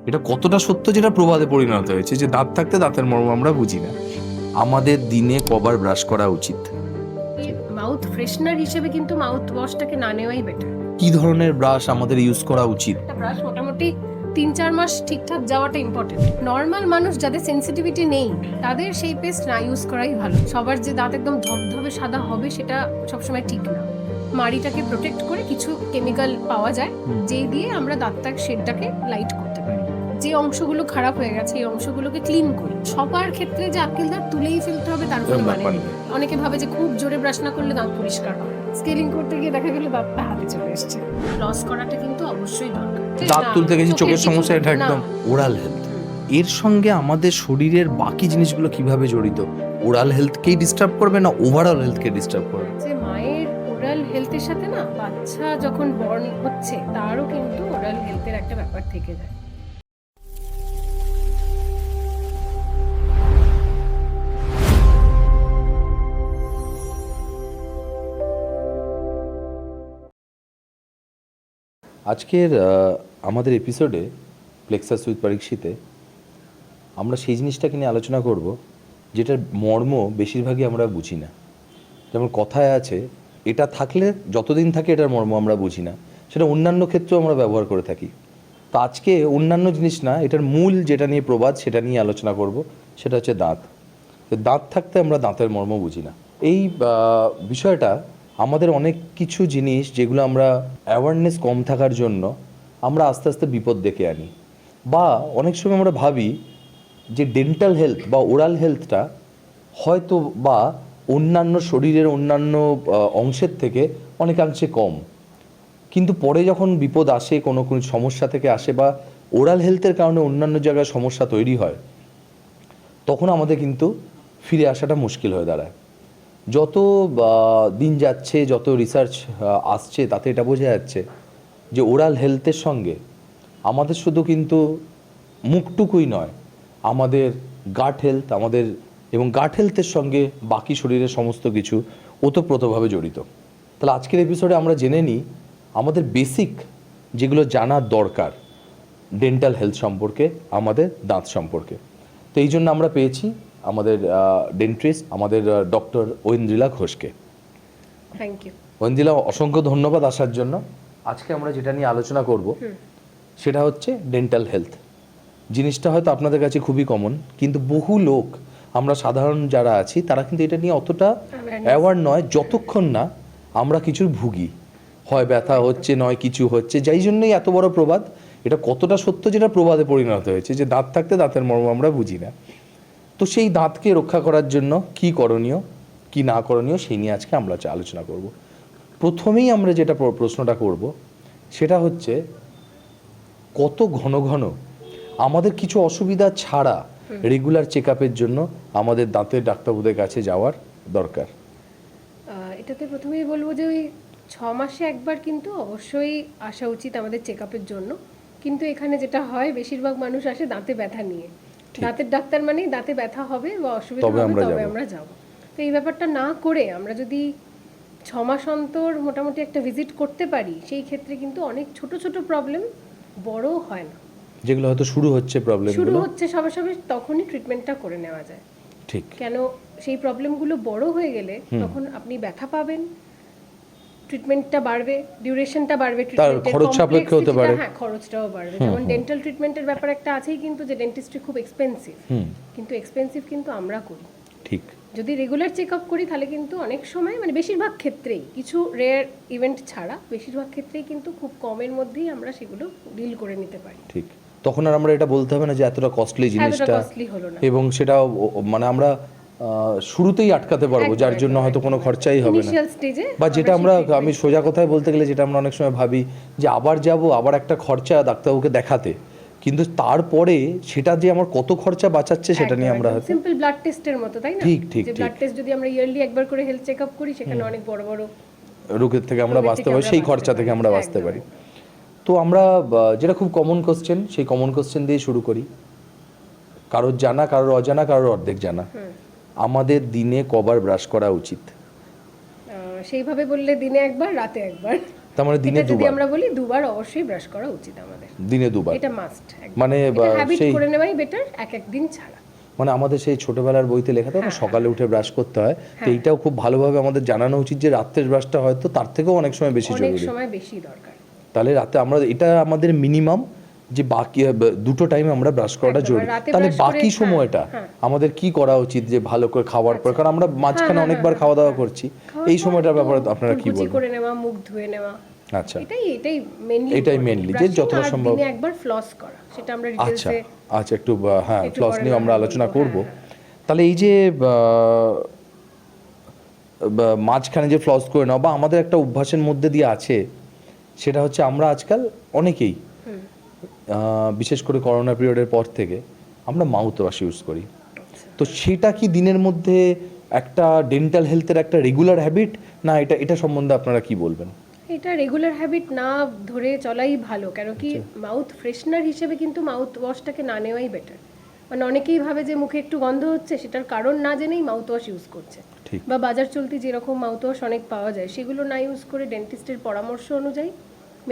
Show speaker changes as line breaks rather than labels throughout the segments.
এটা কতটা সত্য যেটা প্রবাদে পরিণত হয়েছে যে দাঁত থাকতে দাঁতের মর্ম আমরা বুঝি না। আমাদের দিনে কবার ব্রাশ করা উচিত?
মাউথ ফ্রেশনার হিসেবে কিন্তু মাউথ ওয়াশটাকে না নেওয়াই বেটার।
কি ধরনের ব্রাশ আমাদের ইউজ করা উচিত?
একটা ব্রাশ মোটামুটি 3-4 মাস ঠিকঠাক যাওয়াটা ইম্পর্টেন্ট। নর্মাল মানুষ যাদের সেনসিটিভিটি নেই তাদের সেই পেস্ট না ইউজ করাই ভালো। সবার যে দাঁত একদম ধবধবে সাদা হবে সেটা সবসময় ঠিক না। মাড়িটাকে প্রোটেক্ট করে কিছু কেমিক্যাল পাওয়া যায় যেই দিয়ে আমরা দাঁতটার শেডটাকে লাইট করতে পারি। যে অংশগুলো খারাপ হয়ে গেছে এই অংশগুলোকে ক্লিন করি। সবার ক্ষেত্রে যে আক্কেল দাঁত তুলেই ফেলতে হবে তার কোনো মানে নেই। অনেকে ভাবে যে খুব জোরে ব্রাশ না করলে দাঁত পরিষ্কার হয়। স্কেলিং করতে গিয়ে দেখা গেল দাঁতটা হাতে চলে এসেছে। লস করাটা কিন্তু অবশ্যই দরকার।
দাঁত তুলতে গেছি, চোখের সমস্যা, এটা একদম ওরাল হেলথ। এর সঙ্গে আমাদের শরীরের বাকি জিনিসগুলো কিভাবে জড়িত? ওরাল হেলথকেই ডিস্টার্ব করবে না ওভারঅল হেলথকে ডিস্টার্ব করবে?
যে মায়ের ওরাল হেলথের সাথে না বাচ্চা যখন বর্ন হচ্ছে তারও কিন্তু ওরাল হেলথের একটা ব্যাপার থেকে যায়।
আজকের আমাদের এপিসোডে প্লেক্সাস উইথ পরীক্ষিতে আমরা সেই জিনিসটাকে নিয়ে আলোচনা করব যেটার মর্ম বেশিরভাগই আমরা বুঝি না। যেমন কথায় আছে, এটা থাকলে যতদিন থাকে এটার মর্ম আমরা বুঝি না, সেটা অন্যান্য ক্ষেত্রেও আমরা ব্যবহার করে থাকি। তো আজকে অন্যান্য জিনিস না, এটার মূল যেটা নিয়ে প্রবাদ সেটা নিয়ে আলোচনা করব, সেটা হচ্ছে দাঁত। দাঁত থাকতে আমরা দাঁতের মর্ম বুঝি না। এই বিষয়টা আমাদের অনেক কিছু জিনিস যেগুলো আমরা অ্যাওয়ারনেস কম থাকার জন্য আমরা আস্তে আস্তে বিপদ ডেকে আনি, বা অনেক সময় আমরা ভাবি যে ডেন্টাল হেলথ বা ওরাল হেলথটা হয়তো বা অন্যান্য শরীরের অন্যান্য অংশের থেকে অনেকাংশে কম, কিন্তু পরে যখন বিপদ আসে, কোনো কোনো সমস্যা থেকে আসে বা ওরাল হেলথের কারণে অন্যান্য জায়গায় সমস্যা তৈরি হয়, তখন আমাদের কিন্তু ফিরে আসাটা মুশকিল হয়ে দাঁড়ায়। যত দিন যাচ্ছে, যত রিসার্চ আসছে, তাতে এটা বোঝা যাচ্ছে যে ওরাল হেলথের সঙ্গে আমাদের শুধু কিন্তু মুখটুকুই নয়, আমাদের গাট হেলথ এবং গাট হেলথের সঙ্গে বাকি শরীরের সমস্ত কিছু ওতপ্রোতভাবে জড়িত। তাহলে আজকের এপিসোডে আমরা জেনে নিই আমাদের বেসিক যেগুলো জানার দরকার ডেন্টাল হেলথ সম্পর্কে, আমাদের দাঁত সম্পর্কে। তো এই জন্য আমরা পেয়েছি আমাদের ডেন্টিস্ট, আমাদের ডক্টর ঐন্দ্রিলা ঘোষকে।
থ্যাংক ইউ
ঐন্দ্রিলা, অসংখ্য ধন্যবাদ আসার জন্য। আজকে আমরা যেটা নিয়ে আলোচনা করব সেটা হচ্ছে ডেন্টাল হেলথ। জিনিসটা হয়তো আপনাদের কাছে খুবই কমন, কিন্তু বহু লোক, আমরা সাধারণ যারা আছি তারা কিন্তু এটা নিয়ে অতটা অ্যাওয়ার নয় যতক্ষণ না আমরা কিছু ভুগি, হয় ব্যথা হচ্ছে, নয় কিছু হচ্ছে। যাই জন্যই এত বড় প্রবাদ। এটা কতটা সত্য যেটা প্রবাদে পরিণত হয়েছে যে দাঁত থাকতে দাঁতের মর্ম আমরা বুঝি না। তো সেই দাঁতকে রক্ষা করার জন্য কি করণীয়, কি না করণীয়, সেই নিয়ে আজকে আমরা আলোচনা করব। প্রথমেই আমরা যেটা প্রশ্নটা করব সেটা হচ্ছে, কত ঘন ঘন আমাদের কিছু অসুবিধা ছাড়া রেগুলার চেক আপের জন্য আমাদের দাঁতের ডাক্তারবাবুদের কাছে যাওয়ার দরকার?
এটাতে প্রথমেই বলবো যে ওই 6 মাসে একবার কিন্তু অবশ্যই আসা উচিত আমাদের চেক আপের জন্য। কিন্তু এখানে যেটা হয়, বেশিরভাগ মানুষ আসে দাঁতে ব্যথা নিয়ে। দাঁতের ডাক্তার মানেই দাঁতে ব্যথা হবে বা অসুবিধা হবে, তবে আমরা যাব। তো এই ব্যাপারটা না করে আমরা যদি 6 মাস অন্তর মোটামুটি একটা ভিজিট করতে পারি, সেই ক্ষেত্রে কিন্তু অনেক ছোট ছোট প্রবলেম বড় হয় না।
যেগুলো হয়তো শুরু হচ্ছে
সবে সবে তখনই ট্রিটমেন্টটা করে নেওয়া যায়।
ঠিক।
কেন, সেই প্রবলেমগুলো বড় হয়ে গেলে তখন আপনি ব্যথা পাবেন, ট্রিটমেন্টটা বাড়বে, ডিউরেশনটা বাড়বে, ট্রিটমেন্টের
খরচ সাপেক্ষ হতে পারে।
হ্যাঁ, খরচটাও বাড়বে। যেমন ডেন্টাল ট্রিটমেন্টের ব্যাপার একটা আছেই, কিন্তু যে ডেন্টিস্ট্রি খুব এক্সপেন্সিভ, কিন্তু এক্সপেন্সিভ কিন্তু আমরা করি।
ঠিক।
যদি রেগুলার চেক আপ করি তাহলে কিন্তু অনেক সময়, মানে বেশিরভাগ ক্ষেত্রেই, কিছু রেয়ার ইভেন্ট ছাড়া বেশিরভাগ ক্ষেত্রেই কিন্তু খুব কমের মধ্যেই আমরা সেগুলো ডিল করে নিতে পারি।
ঠিক। তখন আর আমরা এটা বলতে হবে না যে এতটা কস্টলি জিনিসটা, এবং সেটা মানে আমরা শুরুতেই আটকাতে পারবো, যার জন্য হয়তো কোনো খরচাই হবে না। বা যেটা আমি সোজা কথায় বলতে গেলে যেটা আমরা অনেক সময় ভাবি যে আবার যাব, আবার একটা খরচা ডাক্তারবাবুকে দেখাতে, কিন্তু তারপরে সেটা যে আমার কত খরচা বাঁচাচ্ছে সেটা নিয়ে আমরা হয়তো
সিম্পল ব্লাড টেস্টের মতো, তাই না?
ঠিক
যে ব্লাড টেস্ট যদি আমরা ইয়ারলি একবার করে হেলথ চেক আপ করি, সেখানে অনেক বড় বড়
রোগের থেকে আমরা বাঁচতে পারি, সেই খরচা থেকে আমরা বাঁচতে পারি। তো আমরা যেটা খুব কমন কোশ্চেন, সেই কমন কোশ্চেন দিয়ে শুরু করি। কারোর জানা, কারোর অজানা, কারোর অর্ধেক জানা, আমাদের দিনে কবার ব্রাশ করা উচিত?
সেইভাবে বললে দিনে একবার, রাতে একবার।
তার মানে দিনে
এটা যদি
দুবার,
আমরা বলি দুবার অবশ্যই ব্রাশ করা উচিত আমাদের,
দিনে দুবার,
এটা মাস্ট।
মানে
হ্যাবিট
সেই
করে নেওয়াই বেটার, এক এক দিন ছাড়া।
মানে আমাদের সেই ছোটবেলার বইতে লেখা থাকে না সকালে উঠে ব্রাশ করতে হয়, তো এইটাও খুব ভালোভাবে আমাদের জানানো উচিত যে রাত্রের ব্রাশটা হয়তো তার থেকেও অনেক সময় বেশি
অনেক
জরুরি।
সময় বেশি দরকার।
তাহলে রাতে আমরা এটা আমাদের মিনিমাম যে বাকি দুটো টাইম আমরা ব্রাশ করাটা
একদম,
জরুরি।
রাতে
তাহলে
brush করে,
বাকি সময়টা আমাদের কি করা উচিত যে ভালো করে খাওয়ার পর, কারণ আমরা মাঝখানে অনেকবার খাওয়া দাওয়া করছি, এই সময়টার ব্যাপারে আপনারা কি
কুচি
বলবেন?
করে নেওয়া, মুখ ধুয়ে নেওয়া,
আচ্ছা
এটাই মেইনলি,
এটাই mainly, যে যতটা সম্ভব-
দিনে একবার ফ্লস করা, সেটা আমরা
আচ্ছা
ডিটেইলসে
আচ্ছা একটু হ্যাঁ
একটু
ফ্লস
পরে
নিয়ে আমরা
না হয়
আলোচনা
বলবো,
করব।
হ্যাঁ,
তাহলে এই যে মাঝখানে যে ফ্লস করে নাও বা আমাদের একটা অভ্যাসের মধ্যে দিয়ে আছে, সেটা হচ্ছে আমরা আজকাল অনেকেই বিশেষ করে করোনা পিরিয়ডের পর থেকে আমরা মাউথ ওয়াশ ইউজ করি। তো সেটা কি দিনের মধ্যে একটা ডেন্টাল হেলথের একটা রেগুলার হ্যাবিট, না এটা সম্বন্ধে আপনারা কি বলবেন?
এটা রেগুলার হ্যাবিট না ধরে চলাই ভালো, কেন কি মাউথ ফ্রেশনার হিসেবে কিন্তু মাউথ ওয়াশটাকে না নেওয়াই বেটার। মানে অনেকেই ভাবে যে মুখে একটু গন্ধ হচ্ছে, সেটার কারণ না জেনেই মাউথ ওয়াশ ইউজ করছে,
ঠিক।
বা বাজার চলতি যেরকম মাউথ ওয়াশ অনেক পাওয়া যায় সেগুলো না ইউজ করে ডেন্টিস্টের পরামর্শ অনুযায়ী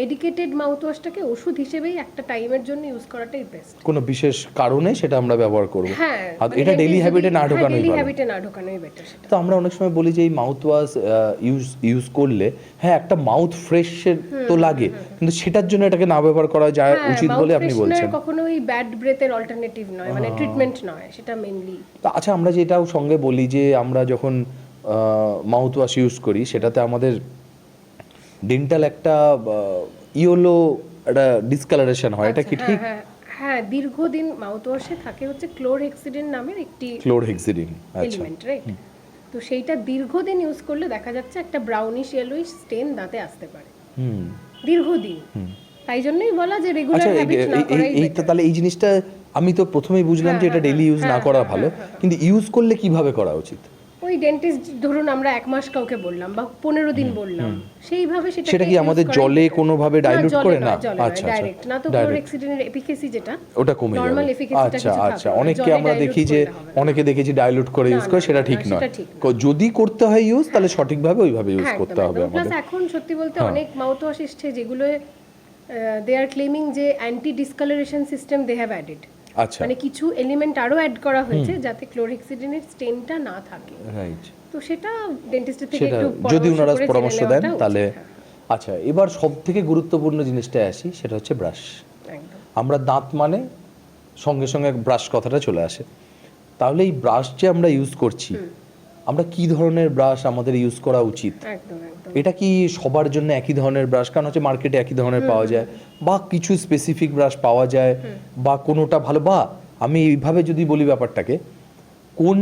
মেডিকেটেড মাউথ ওয়াশটাকে ওষুধ হিসেবেই একটা টাইমের জন্য ইউজ করাটাই বেস্ট।
কোনো বিশেষ কারণে সেটা আমরা ব্যবহার করব,
হ্যাঁ,
আর এটা ডেইলি হ্যাবিটে না ঢোকানোই
ডেইলি
ভালো।
হ্যাবিটে না ঢোকানোই বেটার সেটা।
তো আমরা অনেক সময় বলি যে এই মাউথ ওয়াশ ইউজ করলে হ্যাঁ একটা মাউথ ফ্রেশের তো লাগে, কিন্তু সেটার জন্য এটাকে না ব্যবহার করা যায় উচিত বলে আপনি বলছেন।
কখনোই ব্যাড ব্রেথের অল্টারনেটিভ নয়, মানে ট্রিটমেন্ট নয়, সেটা মেইনলি।
তো আচ্ছা আমরা যেটাও সঙ্গে বলি যে আমরা যখন মাউথ ওয়াশ ইউজ করি সেটাতে আমাদের ডেন্টাল একটা ইয়েলো একটা ডিসকালারেশন হয়, এটা কি ঠিক?
হ্যাঁ, দীর্ঘদিন মাউথ ওয়াশে থাকে হচ্ছে ক্লোরহেক্সিডিন নামের একটি
ক্লোরহেক্সিডিন, আচ্ছা
এলিমেন্ট, রাইট? তো সেইটা দীর্ঘদিন ইউজ করলে দেখা যাচ্ছে একটা ব্রাউনিশ ইয়েলোইশ স্টেন দাঁতে আসতে পারে দীর্ঘদিন। তাই জন্যই বলা যে রেগুলার
আচ্ছা
হ্যাবিট না করাই
এইটা তাহলে এই জিনিসটা আমি তো প্রথমেই বুঝলাম যে এটা ডেইলি ইউজ না করা ভালো, কিন্তু ইউজ করলে কিভাবে করা উচিত?
ওই ডেন্টিস্ট ধরুন আমরা 1 মাস কাউকে বললাম বা 15 দিন বললাম, সেইভাবে
সেটা কি আমাদের জলে কোনোভাবে ডাইলুট করে না?
আচ্ছা ডাইরেক্ট না, তো ক্লোরহেক্সিডিনের এফিকেসি যেটা
ওটা কমে যাবে।
নরমাল এফিকেসিটা
আচ্ছা
কিছু
আচ্ছা
থাকবে না,
অনেকে
জলে
আমরা
dilute
দেখি যে
করতে হবে না।
অনেকে দেখেছি ডাইলুট করে ইউজ করে, সেটা ঠিক নয়। যদি করতে হয় ইউজ তাহলে সঠিকভাবে ওইভাবে ইউজ করতে হবে
প্লাস
আমাদের।
এখন সত্যি বলতে অনেক মাউথ ওয়াশ এসছে যেগুলো দে আর ক্লেমিং যে anti discolouration system they have added,
আচ্ছা
মানে কিছু এলিমেন্ট আরো অ্যাড করা হয়েছে যাতে ক্লোরহেক্সিডিনের স্টেনটা না থাকে।
রাইট,
তো সেটা ডেন্টিস্টের থেকে
সেটা
একটু
যদি ওনারা
করে
পরামর্শ
জেনে
দেন
নেওয়াটা
তাহলে।
উচিত,
আচ্ছা এবার সব থেকে গুরুত্বপূর্ণ জিনিসটায় আসি, সেটা হচ্ছে ব্রাশ।
একদম।
আমরা দাঁত মানে সঙ্গে সঙ্গে ব্রাশ কথাটা চলে আসে। তাহলে এই ব্রাশ যে আমরা ইউজ করছি, আমরা কি ধরনের ব্রাশ আমাদের ইউজ করা উচিত?
একদম একদম।
এটা কি সবার জন্য একই ধরনের ব্রাশ? কারণ হচ্ছে মার্কেটে একই ধরনের পাওয়া যায়, বা কিছু স্পেসিফিক ব্রাশ পাওয়া যায়, বা কোনোটা ভালো, বা আমি এইভাবে যদি বলি ব্যাপারটাকে, কোন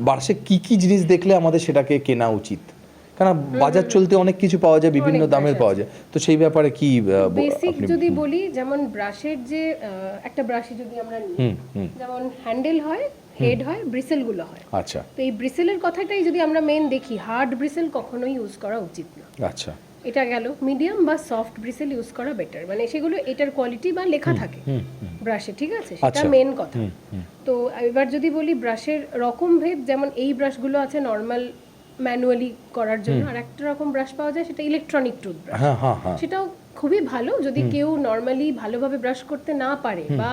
ব্রাশে কি কি জিনিস দেখলে আমাদের সেটাকে কেনা উচিত? কারণ বাজার চলতে অনেক কিছু পাওয়া যায়, বিভিন্ন
অনেক
দামের
brush
পাওয়া যায়, তো সেই ব্যাপারে কি
বেসিক
আপনি
যদি বলি, যেমন ব্রাশের যে একটা ব্রাশে যদি আমরা নিই, যেমন হ্যান্ডেল হয়, হেড হয়, ব্রিসেল গুলো হয়।
আচ্ছা
তো এই ব্রিসেলের কথাটাই যদি আমরা মেন দেখি, হার্ড ব্রিসেল কখনোই ইউজ করা উচিত না।
আচ্ছা
এটা গেল, মিডিয়াম বা সফট ব্রিসেল ইউজ করা বেটার, মানে সেগুলো এটার কোয়ালিটি বা লেখা থাকে ব্রাশে, ঠিক আছে, সেটা
আচ্ছা।
মেন কথা। তো এবার যদি বলি ব্রাশের রকম ভেদ, যেমন এই ব্রাশগুলো আছে নর্মাল ম্যানুয়ালি করার জন্য, আর একটা রকম ব্রাশ পাওয়া যায় সেটা ইলেকট্রনিক টুথব্রাশ।
হ্যাঁ হ্যাঁ হ্যাঁ,
সেটাও খুবই ভালো যদি কেউ নর্মালি ভালোভাবে ব্রাশ করতে না পারে বা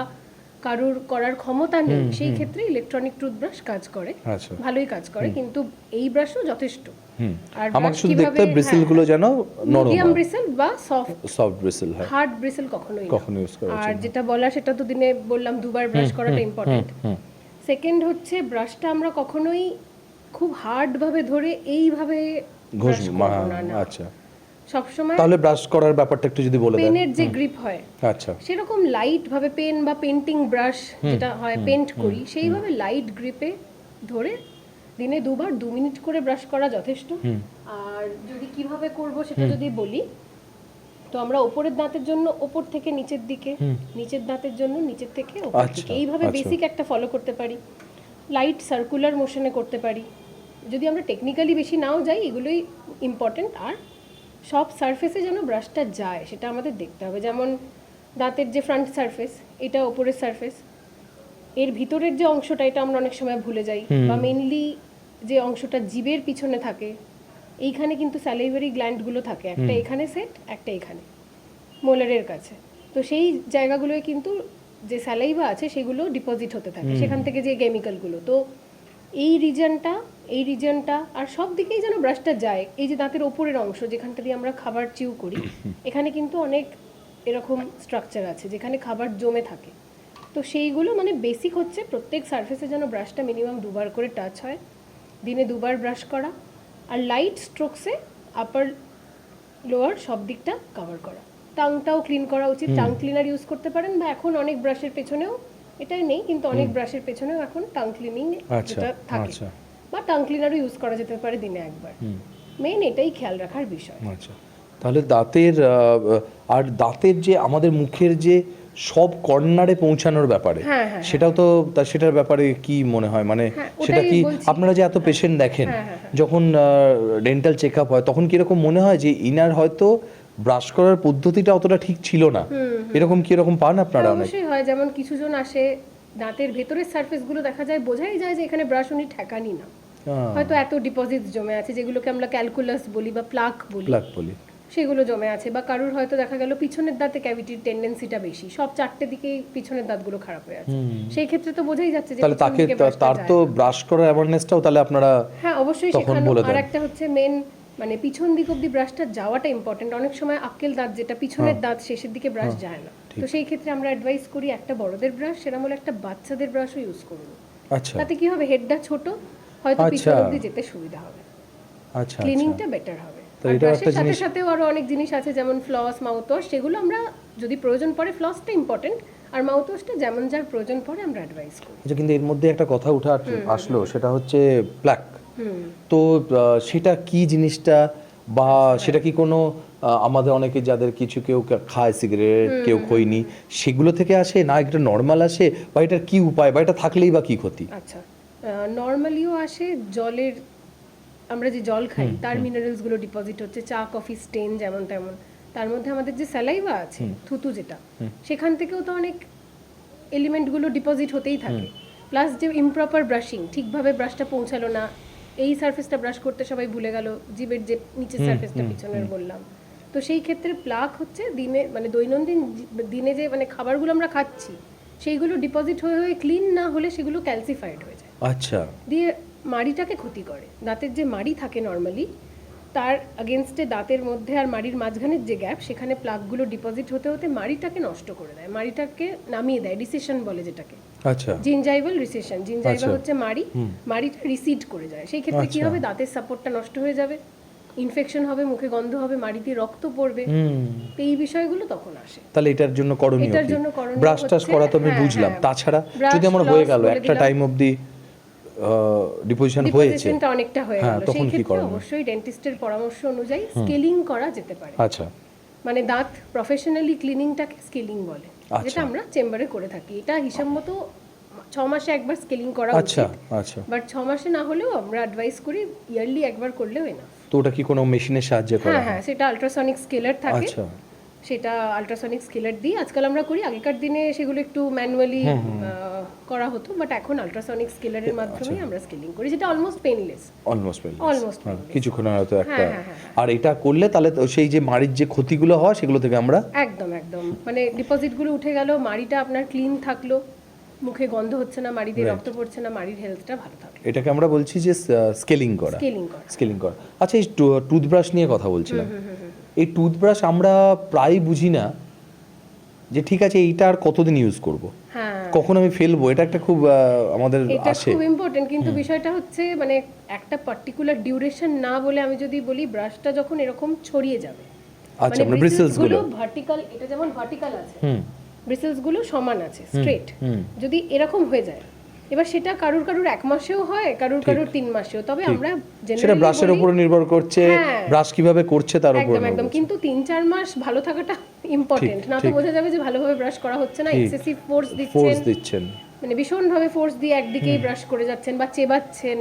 কারুর করার ক্ষমতা নেই, সেই ক্ষেত্রে ইলেকট্রনিক টুথব্রাশ কাজ করে,
আচ্ছা
ভালোই কাজ করে, কিন্তু এই ব্রাশও যথেষ্ট। আর
আমাকে শুধু দেখতে হয় ব্রিসেল গুলো যেন নরম
মিডিয়াম
হয়,
ব্রিসেল বা
সফট ব্রিসেল হয়,
হার্ড ব্রিসেল কখনোই না।
কখনো ইউজ করা
আর যেটা বলা সেটা তো দিনে বললাম দুবার ব্রাশ করাটা ইম্পর্টেন্ট। সেকেন্ড হচ্ছে ব্রাশটা আমরা কখনোই খুব হার্ড ভাবে ধরে এইভাবে
ঘুষ
brush করবো না, না।
আচ্ছা
সবসময়
তাহলে ব্রাশ করার ব্যাপারটা একটু যদি বলে দেন।
পেনের যে গ্রিপ হয়
আচ্ছা
সেরকম লাইট ভাবে, পেন বা পেন্টিং ব্রাশ যেটা হয় পেন্ট করি সেইভাবে লাইট গ্রিপে ধরে দিনে দুবার 2 মিনিট করে ব্রাশ করা যথেষ্ট। আর যদি কিভাবে করব সেটা যদি বলি, তো আমরা উপরের দাঁতের জন্য উপর থেকে নিচের দিকে, নিচের দাঁতের জন্য নিচের থেকে উপর দিকে, এইভাবে বেসিক একটা ফলো করতে পারি। লাইট সার্কুলার মোশনে করতে পারি। যদি আমরা টেকনিক্যালি বেশি নাও যাই, এগুলোই ইম্পর্টেন্ট। আর সব সারফেসে যেন ব্রাশটা যায় সেটা আমাদের দেখতে হবে। যেমন দাঁতের যে ফ্রন্ট সারফেস, এটা ওপরের সারফেস, এর ভিতরের যে অংশটা এটা আমরা অনেক সময় ভুলে যাই, বা মেইনলি যে অংশটা জিভের পিছনে থাকে এইখানে কিন্তু স্যালাইভারি গ্ল্যান্ডগুলো থাকে, একটা এখানে সেট, একটা এখানে মোলারের কাছে। তো সেই জায়গাগুলোয় কিন্তু যে স্যালাইভা আছে সেগুলো ডিপোজিট হতে থাকে, সেখান থেকে যে কেমিক্যালগুলো। তো এই রিজনটা আর সব দিকেই যেন ব্রাশটা যায়। এই যে দাঁতের ওপরের অংশ যেখানটা দিয়ে আমরা খাবার চিউ করি, এখানে কিন্তু অনেক এরকম স্ট্রাকচার আছে যেখানে খাবার জমে থাকে। তো সেইগুলো মানে বেসিক হচ্ছে প্রত্যেক সারফেসে যেন ব্রাশটা মিনিমাম 2 বার করে টাচ হয়, দিনে 2 বার ব্রাশ করা, আর লাইট স্ট্রোকসে আপার লোয়ার সব দিকটা কভার করা। টাংটাও ক্লিন করা উচিত, টাং ক্লিনার ইউজ করতে পারেন, বা এখন অনেক ব্রাশের পেছনেও, এটাই নেই কিন্তু অনেক ব্রাশের পেছনেও এখন টাং ক্লিনিং যেটা থাকে, বা টাং ক্লিনারও ইউজ করা যেতে পারে দিনে একবার। মেইন এটাই খেয়াল রাখার বিষয়।
আচ্ছা, তাহলে দাঁতের আর দাঁতের যে আমাদের মুখের যে সব কর্নারে পৌঁছানোর ব্যাপারে, সেটাও তো সেটার ব্যাপারে কি মনে হয়, মানে সেটা কি আপনারা যে এত পেশেন্ট দেখেন, যখন ডেন্টাল চেক আপ হয় তখন কিরকম মনে হয় যে ইনার হয়তো ব্রাশ করার পদ্ধতিটা অতটা ঠিক ছিল না, এরকম কি এরকম পান আপনারা?
অবশ্যই হয়, যেমন কিছুজন আসে দাঁতের ভেতরের সারফেসগুলো দেখা যায়, বোঝাই যায় যে এখানে ব্রাশ উনি ঠেকানি না, হয়তো এত ডিপোজিটস জমে আছে যেগুলোকে আমরা ক্যালকুলাস বলি বা প্লাক বলি, সেগুলো জমে আছে। বা কারুর হয়তো দেখা গেল পিছনের দাঁতে ক্যাভিটির টেন্ডেন্সিটা বেশি, সব 4টে দিকেই পিছনের দাঁতগুলো খারাপ হয়ে আছে, সেই ক্ষেত্রে তো বোঝাই যাচ্ছে যে
তাহলে তাকে তার তো ব্রাশ করার অ্যাওয়ারনেসটাও তাহলে আপনারা
হ্যাঁ অবশ্যই শেখানো। আর একটা হচ্ছে মেন মানে পিছন দিক অবধি ব্রাশটা যাওয়াটা ইম্পর্টেন্ট। অনেক সময় আক্কেল দাঁত যেটা পিছনের দাঁত শেষের দিকে ব্রাশ যায় না, তো সেই ক্ষেত্রে আমরা অ্যাডভাইস করি একটা বড়দের ব্রাশ, সেরকম হলে একটা বাচ্চাদের ব্রাশও ইউজ করুন।
আচ্ছা,
তাতে কি হবে, হেডটা ছোট, হয়তো পিছন অবধি যেতে সুবিধা হবে,
আচ্ছা
ক্লিনিংটা বেটার হবে। সাথে সাথেও আরো অনেক জিনিস আছে যেমন ফ্লস, মাউথ ওয়াশ, সেগুলো আমরা যদি প্রয়োজন পড়ে, ফ্লসটা ইম্পর্টেন্ট, আর মাউথ ওয়াশটা যেমন যার প্রয়োজন পড়ে আমরা অ্যাডভাইস করি।
আচ্ছা, কিন্তু এর মধ্যে একটা কথা উঠে আসলো, সেটা হচ্ছে প্লাক। তো সেটা কি জিনিসটা, বা সেটা কি কোনো আমাদের অনেকে যাদের কিছু কেউ খায় সিগারেট, কেউ খইনি, সেগুলো থেকে আসে না এটা নর্মাল আসে, বা এটার কি উপায়, বা এটা থাকলেই বা কি ক্ষতি?
আচ্ছা, নর্মালিও আসে, জলের আমরা যে জল খাই তার মিনারেলসগুলো ডিপোজিট হচ্ছে, চা কফি স্টেন যেমন তেমন, তার মধ্যে আমাদের যে স্যালাইভা আছে থুতু যেটা, সেখান থেকেও তো অনেক এলিমেন্টগুলো ডিপোজিট হতেই থাকে। প্লাস যে ইমপ্রপার ব্রাশিং, ঠিকভাবে ব্রাশটা পৌঁছালো না, এই সারফেসটা ব্রাশ করতে সবাই ভুলে গেল, জিভের যে নিচের সারফেসটা পিছনের বললাম, তো সেই ক্ষেত্রে প্লাক হচ্ছে দিনে মানে দৈনন্দিন দিনে যে মানে খাবারগুলো আমরা খাচ্ছি সেইগুলো ডিপোজিট হয়ে হয়ে ক্লিন না হলে সেগুলো ক্যালসিফাইড হয়ে যায়।
আচ্ছা,
দিয়ে মাড়িটাকে ক্ষতি করে। দাঁতের যে মাড়ি থাকে নর্মালি, তার আগেনস্টে দাঁতের মধ্যে আর মাড়ির মাঝখানের যে গ্যাপ, সেখানে প্লাকগুলো ডিপোজিট হতে হতে মাড়িটাকে নষ্ট করে দেয়, মাড়িটাকে নামিয়ে দেয়, রিসেশন বলে যেটাকে।
আচ্ছা,
জিনজাইভাল রিসেশন, জিনজাইভা হচ্ছে মাড়িটা রিসিড করে যায়। সেই ক্ষেত্রে কি হবে, দাঁতের সাপোর্টটা নষ্ট হয়ে যাবে, ইনফেকশন হবে, মুখে গন্ধ হবে, মাড়িতে রক্ত পড়বে, তো এই বিষয়গুলো তখন আসে।
তাহলে এটার জন্য করণীয় ব্রাশ টাশ করা তো আমি বুঝলাম, তাছাড়া যদি আমার হয়ে গেল একটা টাইম অবধি ডিপোজিশন হয়েছে,
অনেকটা হয়ে গেল, সেই ক্ষেত্রে অবশ্যই ডেন্টিস্টের পরামর্শ অনুযায়ী স্কেলিং করা যেতে পারে।
আচ্ছা,
মানে দাঁত প্রফেশনালি ক্লিনিংটাকে স্কেলিং বলে, যেটা আমরা চেম্বারে করে থাকি। এটা হিসাব মতো 6 মাসে একবার স্কেলিং করা উচিত, বাট 6 মাসে না হলেও আমরা অ্যাডভাইস করি ইয়ারলি একবার করলেও এনাফ।
তো ওটা কি কোনো মেশিনের সাহায্যে করা?
হ্যাঁ, সেটা আল্ট্রাসনিক স্কেলার থাকে, সেটা আল্ট্রাসনিক স্কেলার দিয়ে আজকাল আমরা করি। আগেকার দিনে সেগুলো একটু ম্যানুয়ালি করা হতো, বাট এখন আল্ট্রাসনিক স্কেলারের মাধ্যমে আমরা স্কেলিং করি, যেটা অলমোস্ট পেইনলেস, অলমোস্ট
কিছুক্ষণ হয়তো একটা। আর এটা করলে তাহলে সেই যে মাড়ির যে ক্ষতিগুলো হয় সেগুলো থেকে আমরা
একদম মানে ডিপোজিটগুলো উঠে গেল, মাড়িটা আপনার ক্লিন থাকলো, মুখে গন্ধ হচ্ছে না, মাড়ি দিয়ে রক্ত পড়ছে না, মাড়ির হেলথটা ভালো থাকে।
এটাকে আমরা বলছি যে স্কেলিং করা। আচ্ছা, এই টুথব্রাশ নিয়ে কথা বলছিলাম। এই টুথব্রাশ আমরা প্রায় বুঝি না যে ঠিক আছে এইটা আর কতদিন ইউজ করব, কখন আমি ফেলবো, এটা একটা খুব আমাদের আসে,
খুব ইম্পর্টেন্ট। কিন্তু বিষয়টা হচ্ছে মানে একটা পার্টিকুলার ডিউরেশন না বলে আমি যদি বলি, ব্রাশটা যখন এরকম ছড়িয়ে যাবে,
আচ্ছা, মানে ব্রিসেলস গুলো
ভার্টিক্যাল, এটা যেমন ভার্টিক্যাল আছে, ব্রিসেলস গুলো সমান আছে স্ট্রেট, যদি এরকম হয়ে যায়, এবার সেটা কারুর 1 মাসেও হয়, কারুর 3 মাসেও, তবে আমরা
সেটা ব্রাশের উপর নির্ভর করছে, ব্রাশ কিভাবে করছে তার উপর
একদম। কিন্তু 3-4 মাস ভালো থাকাটা ইম্পর্টেন্ট, না তো বোঝা যাবে যে ভালোভাবে ব্রাশ করা হচ্ছে না, এক্সেসিভ ফোর্স দিচ্ছেন, মানে ভীষণ ভাবে ফোর্স দিয়ে একদিকেই ব্রাশ করে যাচ্ছেন বা চেবাচ্ছেন,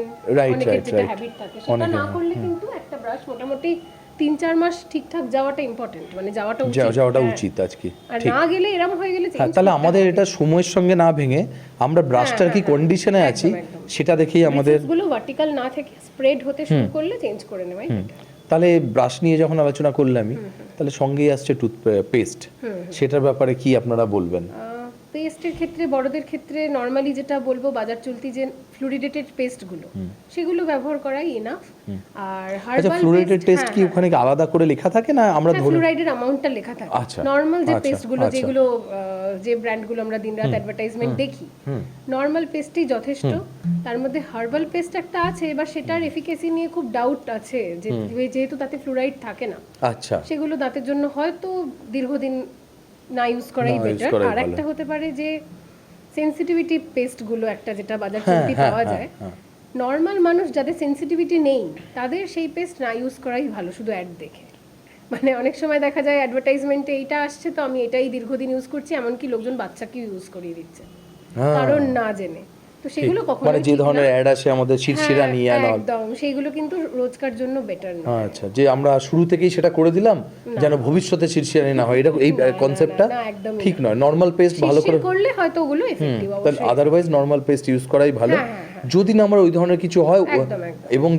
অনেকের যেটা হ্যাবিট থাকে, সেটা না করলে কিন্তু একটা ব্রাশ মোটামুটি 3-4 মাস ঠিকঠাক যাওয়াটা ইম্পর্টেন্ট, মানে যাওয়াটা
যাওয়াটা
হ্যাঁ।
উচিত আজকে।
আর না গেলে এরম হয়ে গেলে
হ্যাঁ, তাহলে আমাদের এটা সময়ের সঙ্গে না ভেঙে আমরা ব্রাশটার কি কন্ডিশনে আছি সেটা দেখেই আমাদের
গুলো ভার্টিক্যাল না থেকে স্প্রেড হতে শুরু করলে চেঞ্জ করে নেওয়াই better।
তাহলে ব্রাশ নিয়ে যখন আলোচনা করলে আমি তাহলে সঙ্গেই আসছে টুথপেস্ট, সেটার ব্যাপারে কি আপনারা বলবেন?
পেস্টের ক্ষেত্রে বড়দের ক্ষেত্রে নর্মালি যেটা বলবো বাজার চলতি যে ফ্লুরিডেটেড পেস্টগুলো সেগুলো ব্যবহার করাই এনাফ। আর
আচ্ছা,
হার্বাল
ফ্লুরিডেটেড টেস্ট কি ওখানে কি আলাদা করে লেখা থাকে না আমরা ধরে?
ফ্লুরাইডের অ্যামাউন্টটা লেখা থাকে।
আচ্ছা,
নর্মাল যে
আচ্ছা,
পেস্টগুলো
আচ্ছা।
যেগুলো যে ব্র্যান্ডগুলো আমরা দিনরাত অ্যাডভার্টাইজমেন্ট দেখি, নর্মাল পেস্টই যথেষ্ট। তার মধ্যে হার্বাল পেস্ট একটা আছে, এবার সেটার এফিকেসি নিয়ে খুব ডাউট আছে যে যেহেতু তাতে ফ্লুরাইড থাকে না।
আচ্ছা,
সেগুলো দাঁতের জন্য হয়তো দীর্ঘদিন না ইউজ করাই বেটার। আর একটা হতে পারে যে সেনসিটিভিটি পেস্টগুলো একটা যেটা বাজার চলতি পাওয়া যায়, নর্মাল মানুষ যাদের সেনসিটিভিটি নেই তাদের সেই পেস্ট না ইউজ করাই ভালো শুধু অ্যাড দেখে। মানে অনেক সময় দেখা যায় অ্যাডভার্টাইজমেন্টে এইটা আসছে তো আমি এটাই দীর্ঘদিন ইউজ করছি, এমনকি লোকজন বাচ্চাকেও ইউজ করিয়ে দিচ্ছে কারণ না জেনে। তো সেগুলো কখনো
মানে যে ধরনের অ্যাড আসে আমাদের শিরশিরা নিয়ে
একদম সেইগুলো কিন্তু রোজকার জন্য বেটার না।
আচ্ছা, যে আমরা শুরু থেকেই সেটা করে দিলাম যেন ভবিষ্যতে শিরশিরা না হয়, এটা এই কনসেপ্টটা ঠিক নয়। নর্মাল পেস্ট ভালো করে
করলে হয়তো ওগুলো এফেক্টিভ,
তাহলে আদারওয়াইজ নর্মাল পেস্ট ইউজ করাই ভালো। যদি না আমার ওই ধরনের কিছু হয় এবং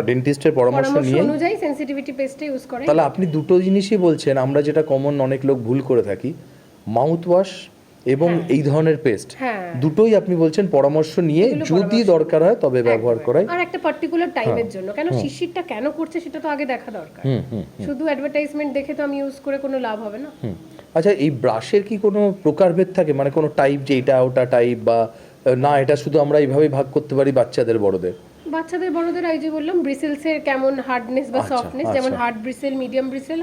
ডেন্টিস্টের পরামর্শ নিয়ে
অনুযায়ী সেনসিটিভিটি পেস্টে ইউজ করে।
তাহলে আপনি দুটো জিনিসই বলছেন, আমরা যেটা কমন অনেক লোক ভুল করে থাকি, মাউথ ওয়াশ এবং এই ধরনের পেস্ট দুটোই আপনি বলছেন পরামর্শ নিয়ে যদি দরকার হয় তবে ব্যবহার করাই।
আর একটা পার্টিকুলার টাইমের জন্য, কেন শিশিরটা কেন করছে সেটা তো আগে দেখা দরকার। শুধু অ্যাডভার্টাইজমেন্ট দেখে তো আমি ইউজ করে কোনো লাভ হবে না।
আচ্ছা, এই ব্রাশের কি কোনো প্রকারভেদ থাকে, মানে কোনো টাইপ যে এটা ওটা টাইপ, বা না এটা শুধু আমরা এইভাবেই ভাগ করতে পারি বাচ্চাদের বড়দের?
বাচ্চাদের বড়দের এই যে বললাম ব্রিসেলসের কেমন হার্ডনেস বা সফটনেস, যেমন hard bristle, medium bristle.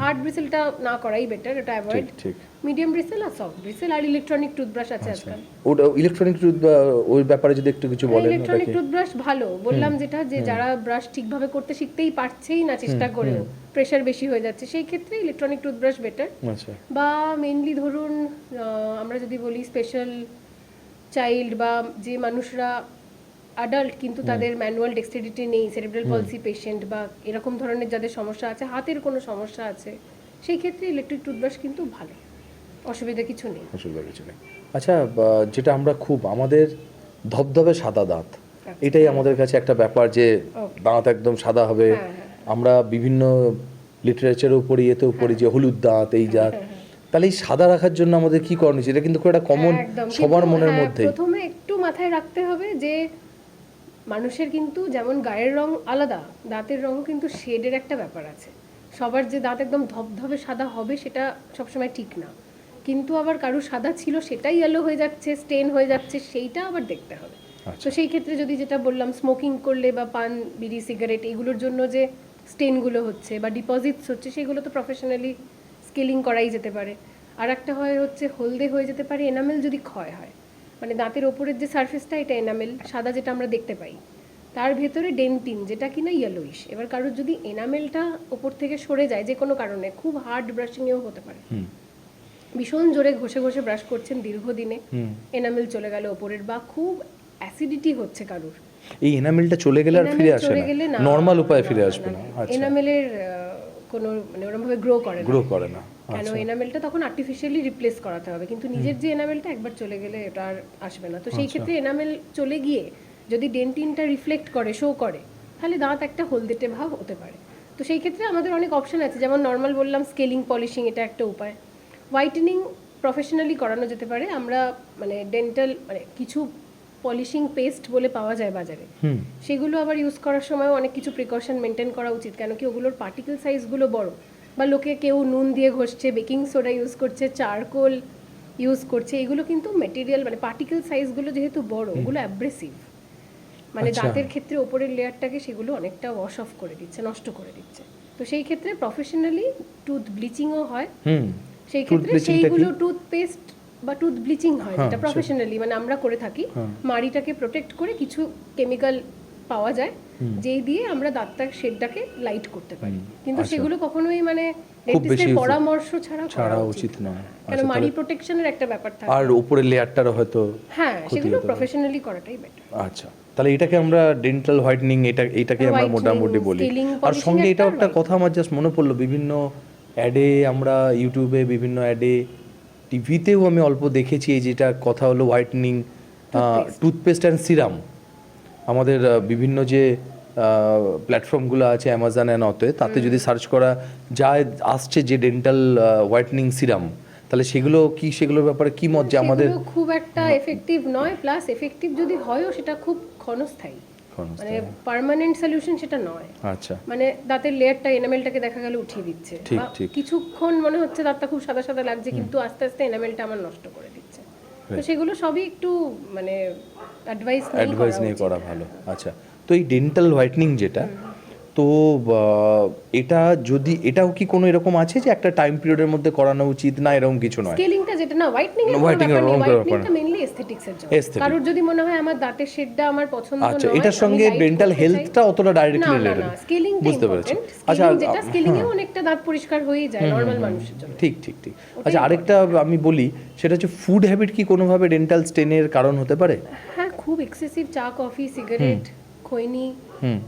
Hard ব্রিসেলটা না করাই বেটার, এটা অ্যাভয়েড। মিডিয়াম ব্রিসেল আর সফট ব্রিসেল। আর ইলেকট্রনিক টুথব্রাশ আছে আজকাল।
ওটা ইলেকট্রনিক টুথ, ওই ব্যাপারে যদি একটু কিছু বলেন।
ইলেকট্রনিক টুথব্রাশ ভালো, বললাম যেটা যে যারা ব্রাশ ঠিকভাবে করতে শিখতেই পারছেই না চেষ্টা করেও প্রেসার বেশি হয়ে যাচ্ছে, সেই ক্ষেত্রে ইলেকট্রনিক টুথব্রাশ বেটার। বা মেইনলি ধরুন আমরা যদি বলি স্পেশাল চাইল্ড বা যে মানুষরা অ্যাডাল্ট কিন্তু তাদের ম্যানুয়াল ডেক্সটেরিটি নেই, সেরেব্রাল পলসি পেশেন্ট বা এরকম ধরনের যাদের সমস্যা আছে, হাতের কোনো সমস্যা আছে, সেই ক্ষেত্রে ইলেকট্রিক টুথব্রাশ কিন্তু ভালো, অসুবিধা কিছু নেই।
আচ্ছা, যেটা আমরা খুব আমাদের ধবধবে সাদা দাঁত, এটাই আমাদের কাছে একটা ব্যাপার যে দাঁত একদম সাদা হবে। আমরা বিভিন্ন লিটারেচারের উপরে এতে উপরে যে হলুদ দাঁত এই জাত, তাহলে এই সাদা রাখার জন্য আমাদের কি করণীয়? এটা কিন্তু খুব একটা কমন সবার মনের মধ্যে।
প্রথমে একটু মাথায় রাখতে হবে যে মানুষের কিন্তু যেমন গায়ের রং আলাদা, দাঁতের রঙও কিন্তু শেডের একটা ব্যাপার আছে। সবার যে দাঁত একদম ধবধবে সাদা হবে সেটা সবসময় ঠিক না, কিন্তু আবার কারো সাদা ছিল সেটাই ইয়েলো হয়ে যাচ্ছে, স্টেন হয়ে যাচ্ছে, সেইটা আবার দেখতে হবে। তো সেই ক্ষেত্রে যদি যেটা বললাম স্মোকিং করলে বা পান বিড়ি সিগারেট এগুলোর জন্য যে স্টেনগুলো হচ্ছে বা ডিপোজিটস হচ্ছে, সেগুলো তো প্রফেশনালি স্কেলিং করাই যেতে পারে। আর একটা হচ্ছে হলদে হয়ে যেতে পারে এনামেল যদি ক্ষয় হয়, মানে দাঁতের ওপরের যে সারফেসটা এটা এনামেল সাদা যেটা আমরা দেখতে পাই, তার ভেতরে ডেন্টিন যেটা কিনা ইয়েলোইশ। এবার কারোর যদি এনামেলটা ওপর থেকে সরে যায় যে কোনো কারণে, খুব হার্ড ব্রাশিংয়েও হতে পারে, ভীষণ জোরে ঘষে ঘষে ব্রাশ করছেন দীর্ঘদিনে, এনামেল চলে গেল ওপরের, বা খুব অ্যাসিডিটি হচ্ছে কারোর,
এই এনামেলটা চলে গেলে আর ফিরে আসে না, নরমাল উপায়ে ফিরে আসবে না।
এনামেলের কোনো মানে ওরকম ভাবে গ্রো করে না, কেন এনামেলটা তখন আর্টিফিশিয়ালি রিপ্লেস করাতে হবে, কিন্তু নিজের যে এনামেলটা একবার চলে গেলে এটা আর আসবে না। তো সেই ক্ষেত্রে এনামেল চলে গিয়ে যদি ডেন্টিনটা রিফ্লেক্ট করে, শো করে, তাহলে দাঁত একটা হলদেটে ভাব হতে পারে। তো সেই ক্ষেত্রে আমাদের অনেক অপশন আছে, যেমন নর্মাল বললাম স্কেলিং, পলিশিং, এটা একটা উপায়। হোয়াইটেনিং প্রফেশনালি করানো যেতে পারে। আমরা মানে ডেন্টাল মানে কিছু পলিশিং পেস্ট বলে পাওয়া যায় বাজারে, সেগুলো আবার ইউজ করার সময় অনেক কিছু প্রিকশন মেনটেন করা উচিত, কেন কি ওগুলোর পার্টিকেল সাইজগুলো বড়, বা লোকে কেউ নুন দিয়ে ঘষছে, বেকিং সোডা ইউজ করছে, চারকোল ইউজ করছে, এগুলো কিন্তু মেটেরিয়াল মানে পার্টিকেল সাইজগুলো যেহেতু বড়, ওগুলো অ্যাব্রেসিভ, মানে দাঁতের ক্ষেত্রে ওপরের লেয়ারটাকে সেগুলো অনেকটা ওয়াশ অফ করে দিচ্ছে, নষ্ট করে দিচ্ছে। তো সেই ক্ষেত্রে প্রফেশনালি টুথ ব্লিচিংও হয়, সেই ক্ষেত্রে সেইগুলো টুথপেস্ট বা টুথ ব্লিচিং হয় যেটা প্রফেশনালি মানে আমরা করে থাকি, মাড়িটাকে প্রোটেক্ট করে কিছু কেমিক্যাল পাওয়া যায় যেই দিয়ে আমরা দাঁতটার শেডটাকে লাইট করতে পারি, কিন্তু সেগুলো কখনোই মানে ডেন্টিস্টের পরামর্শ ছাড়া উচিত নয়, কারণ মাড়ি প্রোটেকশনের একটা ব্যাপার থাকে,
আর উপরের লেয়ারটারও হয়তো
হ্যাঁ সেগুলো প্রফেশনালি করাটাই বেটার।
আচ্ছা। তাহলে এটাকে আমরা ডেন্টাল হোয়াইটনিং, এটাকে আমরা
Whitening,
মোটামুটি বলি।
scaling,
আর
polishing
সঙ্গে
একটা,
এটাও একটা
whitening।
কথা আমার জাস্ট মনে পড়লো, বিভিন্ন অ্যাডে আমরা ইউটিউবে বিভিন্ন অ্যাডে, টিভিতেও আমি অল্প দেখেছি এই যেটা কথা হলো হোয়াইটনিং টুথপেস্ট অ্যান্ড সিরাম। আমাদের বিভিন্ন যে প্ল্যাটফর্মগুলো আছে অ্যামাজন অ্যান্ড অতে, তাতে যদি সার্চ করা যায় আসছে যে ডেন্টাল হোয়াইটনিং সিরাম, তাহলে সেগুলোর ব্যাপারে কি মত যে আমাদের
সেগুলো খুব একটা এফেক্টিভ নয়, প্লাস এফেক্টিভ যদি হয়ও সেটা খুব ক্ষণস্থায়ী, মানে পার্মানেন্ট সলিউশন সেটা নয়।
আচ্ছা,
মানে দাঁতের লেয়ারটা এনামেলটাকে দেখা গেল উঠিয়ে দিচ্ছে,
ঠিক,
বা
ঠিক।
কিছুক্ষণ মনে হচ্ছে দাঁতটা খুব সাদা সাদা লাগছে, কিন্তু আস্তে আস্তে এনামেলটা আমার নষ্ট করে দিচ্ছে। তো সেগুলো সবই একটু মানে অ্যাডভাইস
নিয়ে করা ভালো। আচ্ছা, তো এই ডেন্টাল হোয়াইটনিং যেটা, তো এটাও কি কোনো এরকম আছে যে একটা টাইম পিরিয়ডের মধ্যে করানো উচিত, না এরকম কিছু নয়?
স্কেলিংটা যেটা না, হোয়াইটনিং এর
Whitening এর কোনো ব্যাপার
হোয়াইটনিংটা মেইনলি এস্থেটিক্স এর জন্য।
Aesthetic।
কারোর যদি মনে হয় আমার দাঁতের শেডটা আমার পছন্দ নয়,
আচ্ছা, এটার সঙ্গে ডেন্টাল হেলথটা অতটা ডাইরেক্টলি রিলেটেড,
স্কেলিং
বুঝতে পেরেছি।
আচ্ছা, যেটা স্কেলিং এও অনেকটা দাঁত পরিষ্কার হয়ে যায় নরমাল মানুষের জন্য।
ঠিক। আচ্ছা, আরেকটা আমি বলি, সেটা হচ্ছে ফুড হ্যাবিট কি কোনোভাবে ডেন্টাল স্টেনের কারণ হতে পারে?
হ্যাঁ, খুব এক্সেসিভ চা, কফি, সিগারেট, খৈনি,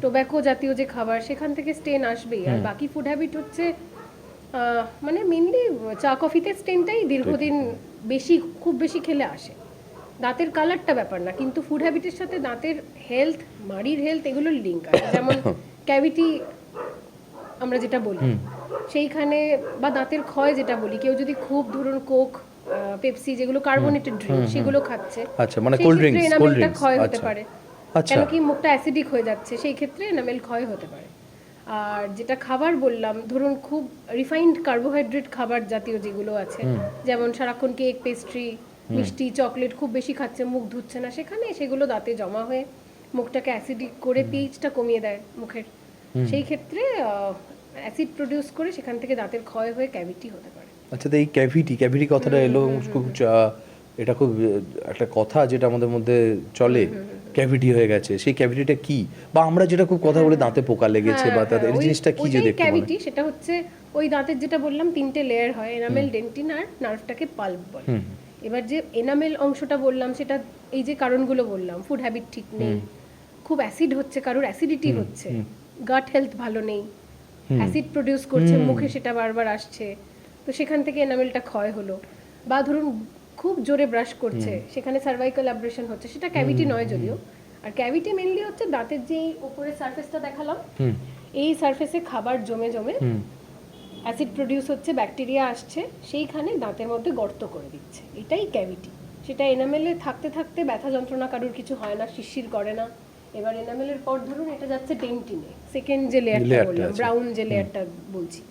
টোব্যাকো জাতীয় যে খাবার, সেখান থেকে স্টেন আসবেই। আর বাকি ফুড হ্যাবিট হচ্ছে মানে মেইনলি চা কফিতে স্টেনটাই দীর্ঘদিন খুব বেশি খেলে আসে। দাঁতের কালারটা ব্যাপার না, কিন্তু ফুড হ্যাবিটের সাথে দাঁতের হেলথ, মাড়ির হেলথ, এগুলোর লিঙ্ক আছে। যেমন ক্যাভিটি আমরা যেটা বলি, সেইখানে বা দাঁতের ক্ষয় যেটা বলি, কেউ যদি খুব ধরুন কোক, পেপসি, যেগুলো কার্বোনেটেড ড্রিঙ্ক, সেগুলো খাচ্ছে,
আচ্ছা, মানে কোল্ড ড্রিঙ্কস,
এনামেলটা ক্ষয় হতে পারে।
আচ্ছা,
কেন কি মুখটা অ্যাসিডিক হয়ে যাচ্ছে, সেই ক্ষেত্রে এনামেল ক্ষয় হতে পারে। আর যেটা খাবার বললাম, ধরুন খুব রিফাইন্ড কার্বোহাইড্রেট খাবার জাতীয় যেগুলো আছে, যেমন সারাক্ষণ কেক, পেস্ট্রি, মিষ্টি, চকলেট খুব বেশি খাচ্ছে, মুখ ধুচ্ছে না, সেগুলো দাঁতে জমা হয়ে মুখটাকে অ্যাসিডিক করে পিএইচটা কমিয়ে দেয় মুখের। সেই ক্ষেত্রে অ্যাসিড প্রডিউস করে সেখান থেকে দাঁতের ক্ষয় হয়ে ক্যাভিটি হতে পারে।
আচ্ছা, তো এই ক্যাভিটি কথাটা এলো, খুব এটা খুব একটা কথা যেটা আমাদের মধ্যে চলে, ক্যাভিটি হয়ে গেছে। সেই ক্যাভিটিটা কি, বা আমরা যেটা খুব কথা বলে দাঁতে পোকা লেগেছে, বা তাদের এই জিনিসটা কি যদি একটু বলেন।
ক্যাভিটি সেটা হচ্ছে ওই দাঁতের যেটা বললাম 3টে লেয়ার হয়, এনামেল, ডেন্টিন আর নার্ভটাকে পাল্প বলে। এবার যে এনামেল অংশটা বললাম, সেটা এই যে কারণগুলো বললাম, ফুড হ্যাবিট ঠিক নেই, খুব অ্যাসিড হচ্ছে, কারোর অ্যাসিডিটি হচ্ছে, গাট হেলথ ভালো নেই, অ্যাসিড প্রডিউস করছে মুখে, সেটা বারবার আসছে, তো সেখান থেকে এনামেলটা ক্ষয় হলো। বা ধরুন খুব জোরে ব্রাশ করছে, সেখানে সার্ভাইকাল অ্যাব্রেশন হচ্ছে, সেটা ক্যাভিটি নয় যদিও। আর ক্যাভিটি মেইনলি হচ্ছে দাঁতের যে উপরের সারফেসটা দেখালাম, এই সারফেসে খাবার জমে জমে অ্যাসিড প্রডিউস হচ্ছে, ব্যাকটেরিয়া আসছে, সেইখানে দাঁতের মধ্যে গর্ত করে দিচ্ছে, এটাই ক্যাভিটি। সেটা এনামেলে থাকতে থাকতে ব্যথা যন্ত্রণা কারোর কিছু হয় না, শিরশির করে না। এবার এনামেলের পর ধরুন এটা যাচ্ছে ডেন্টিনে, সেকেন্ড যে লেয়ারটা বললাম, ব্রাউন যে লেয়ারটা বলছি।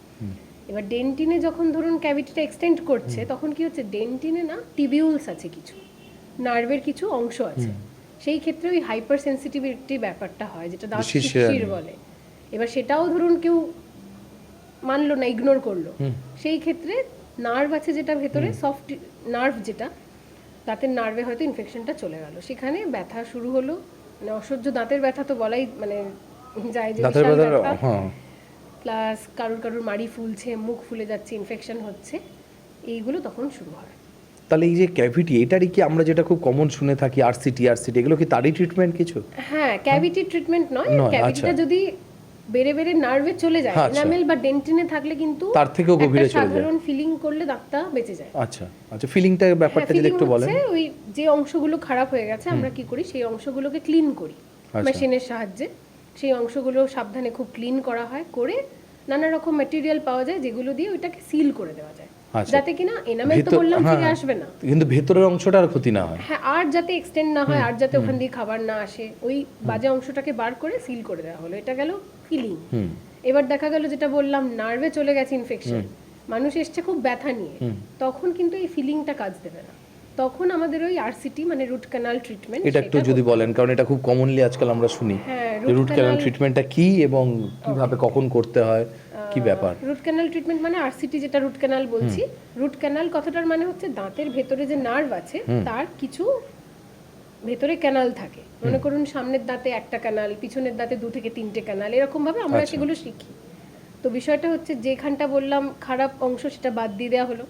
এবার ডেন্টিনে যখন ধরুন ক্যাভিটিটা এক্সটেন্ড করছে, তখন কি হচ্ছে, ডেন্টিনে না টিবিউলস আছে, কিছু নার্ভের কিছু অংশ আছে, সেই ক্ষেত্রে ওই হাইপার সেন্সিটিভিটি ব্যাপারটা হয়, যেটা দাঁত শিরশির বলে। এবার সেটাও ধরুন কেউ মানলো না, ইগনোর করলো, সেই ক্ষেত্রে নার্ভ আছে যেটা ভেতরে, সফট নার্ভ যেটা, দাঁতের নার্ভে হয়তো ইনফেকশনটা চলে গেল, সেখানে ব্যথা শুরু হলো, মানে অসহ্য দাঁতের ব্যথা তো বলাই মানে যায়, যে প্লাস কারোর মাড়ি ফুলছে, মুখ ফুলে যাচ্ছে, ইনফেকশন হচ্ছে, এইগুলো তখন শুরু হয়।
তাহলে এই যে ক্যাভিটি, এটারই কি আমরা যেটা খুব কমন শুনে থাকি আরসিটি, এগুলো কি তারই ট্রিটমেন্ট কিছু?
হ্যাঁ, ক্যাভিটি ট্রিটমেন্ট নয়, ক্যাভিটিটা যদি বেড়ে বেড়ে নার্ভে চলে যায়, এনামেল বা ডেন্টিনে থাকলে কিন্তু
তার থেকেও গভীরে চলে যায়,
সাধারণ ফিলিং করলে দাঁতটা বেঁচে যায়।
আচ্ছা, ফিলিংটা ব্যাপারটা যদি একটু বলেন।
ওই যে অংশগুলো খারাপ হয়ে গেছে, আমরা কি করি, সেই অংশগুলোকে ক্লিন করি মেশিনের সাহায্যে। সেই অংশগুলো সাবধানে খুব ক্লিন করা হয়, করে নানা রকম ম্যাটেরিয়াল পাওয়া যায়, যেগুলো দিয়ে ওইটাকে সিল করে দেওয়া যায়, যাতে কিনা এনামেল তো বললাম ফিরে আসবে না,
কিন্তু ভেতরের অংশটা আর ক্ষতি না হয়।
হ্যাঁ, আর যাতে এক্সটেন্ড না হয়, আর যাতে ওখান দিয়ে খাবার না আসে, ওই বাজে অংশটাকে বার করে সিল করে দেওয়া হলো। এটা গেল ফিলিং। এবার দেখা গেল যেটা বললাম, নার্ভে চলে গেছে ইনফেকশন, মানুষ এসছে খুব ব্যথা নিয়ে, তখন কিন্তু এই ফিলিংটা কাজ দেবে না, তখন আমাদের ওই আরসিটি মানে রুট ক্যানাল ট্রিটমেন্ট।
এটা একটু যদি বলেন, কারণ এটা খুব কমনলি আজকাল আমরা শুনি, রুট ক্যানাল ট্রিটমেন্টটা কি এবং কিভাবে কখন করতে হয়, কি ব্যাপার।
রুট ক্যানাল ট্রিটমেন্ট মানে আরসিটি, যেটা রুট ক্যানাল বলছি, রুট ক্যানাল কথাটার মানে হচ্ছে দাঁতের ভেতরে যে নার্ভ আছে, তার কিছু ভেতরে ক্যানাল থাকে, মনে করুন সামনের দাঁতে একটা ক্যানাল, পিছনের দাঁতে 2 থেকে 3টে ক্যানাল, এরকম ভাবে আমরা সেগুলো শিখি। তো বিষয়টা হচ্ছে, যেখানটা বললাম খারাপ অংশ, সেটা বাদ দিয়ে দেওয়া হলো,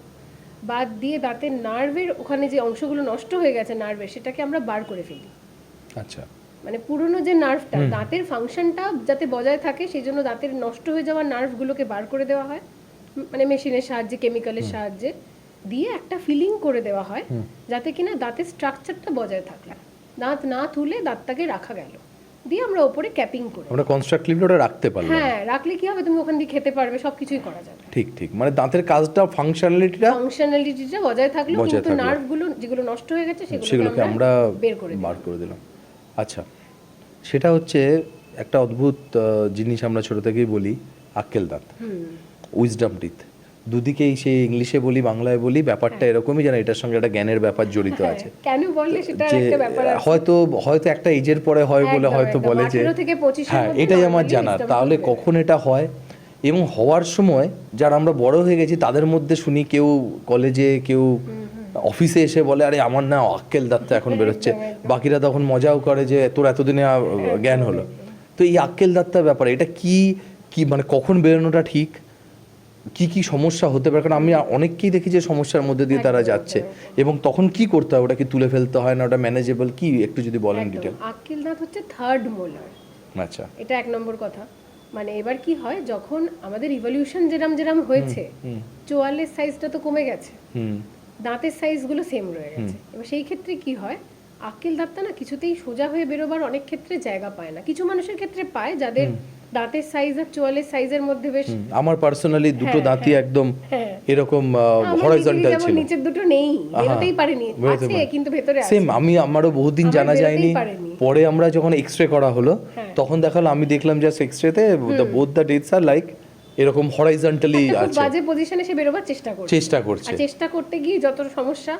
বাদ দিয়ে দাঁতের নার্ভের ওখানে যে অংশগুলো নষ্ট হয়ে গেছে নার্ভের, সেটাকে আমরা বার করে ফেলি।
আচ্ছা,
মানে পুরনো যে নার্ভটা, দাঁতের ফাংশনটা যাতে বজায় থাকে সেই জন্য দাঁতের নষ্ট হয়ে যাওয়া নার্ভগুলোকে বার করে দেওয়া হয়, মানে মেশিনের সাহায্যে, কেমিক্যালের সাহায্যে দিয়ে একটা ফিলিং করে দেওয়া হয়, যাতে কিনা দাঁতের স্ট্রাকচারটা বজায় থাকলো, দাঁত না তুলে দাঁতটাকে রাখা গেল, দিয়ে আমরা ওপরে ক্যাপিং করে
আমরা কনস্ট্রাকটিভলি ওটা রাখতে পারলাম।
হ্যাঁ, রাখলে কি হবে, তুমি ওখান দিয়ে খেতে পারবে, সবকিছুই করা যাবে।
ঠিক ঠিক, মানে দাঁতের কাজটা ফাংশনালিটিটা
বজায় থাকলো, কিন্তু নার্ভগুলো যেগুলো নষ্ট হয়ে গেছে
সেগুলোকে আমরা
বার
করে দিলাম। আচ্ছা, সেটা হচ্ছে একটা অদ্ভুত জিনিস, আমরা ছোট থেকেই বলি আক্কেল দাঁত, উইজডম টিথ, দুদিকেই সেই ইংলিশে বলি বাংলায় বলি, ব্যাপারটা এরকমই যেন এটার সঙ্গে একটা জ্ঞানের ব্যাপার জড়িত আছে।
কেন বললে সেটা একটা ব্যাপার আছে,
হয়তো একটা এজের পরে হয় বলে হয়তো বলে যে,
18 থেকে 25
হ্যাঁ এটাই আমার জানার। তাহলে কখন এটা হয় এবং হওয়ার সময় যারা আমরা বড় হয়ে গেছি তাদের মধ্যে শুনি কেউ কলেজে, কেউ অফিসে এসে বলে আরে আমার না আক্কেল দাঁতটা এখন বেরোচ্ছে, বাকিরা তখন মজাও করে যে তোর এতদিনে জ্ঞান হলো। তো এই আক্কেল দাঁতটার ব্যাপারে এটা কি কি মানে কখন বেরোনোটা ঠিক, কি কি সমস্যা হতে পারে? কারণ আমি অনেককেই দেখি যে সমস্যার মধ্যে দিয়ে তারা যাচ্ছে, এবং তখন কি করতে হয়, ওটা কি তুলে ফেলতে হয় না ওটা ম্যানেজেবল, কি একটু যদি বলেন ডিটেল।
আক্কেল দাঁত হচ্ছে থার্ড মোলার,
আচ্ছা,
এটা এক নম্বর কথা। মানে এবার কি হয়, যখন আমাদের ইভলিউশন যেরম হয়েছে, চোয়ালের সাইজটা তো কমে গেছে, দাঁতের সাইজগুলো সেম রয়ে গেছে। এবার সেই ক্ষেত্রে কি হয়, আক্কেল দাঁতটা না কিছুতেই সোজা হয়ে বেরোবার অনেক ক্ষেত্রে জায়গা পায় না। কিছু মানুষের ক্ষেত্রে পায় যাদের দাঁতের সাইজ আর চোয়ালের সাইজের মধ্যে বেশ,
আমার পার্সোনালি দুটো দাঁতই একদম এরকম হরাইজন্টাল ছিল,
নিচের দুটো নেই, বেরোতেই পারেনি, আছে কিন্তু ভেতরে আছে।
সেম আমারও বহুদিন জানা যায়নি, পরে আমরা যখন এক্সরে করা হলো তখন দেখালো, আমি দেখলাম জাস্ট এক্সরেতে বোথ দ্য টিথস আর লাইক এরকম হরাইজন্টালি আছে,
বাজে পজিশনে সে বেরোবার চেষ্টা করছে, আর চেষ্টা করতে গিয়ে যত সমস্যা,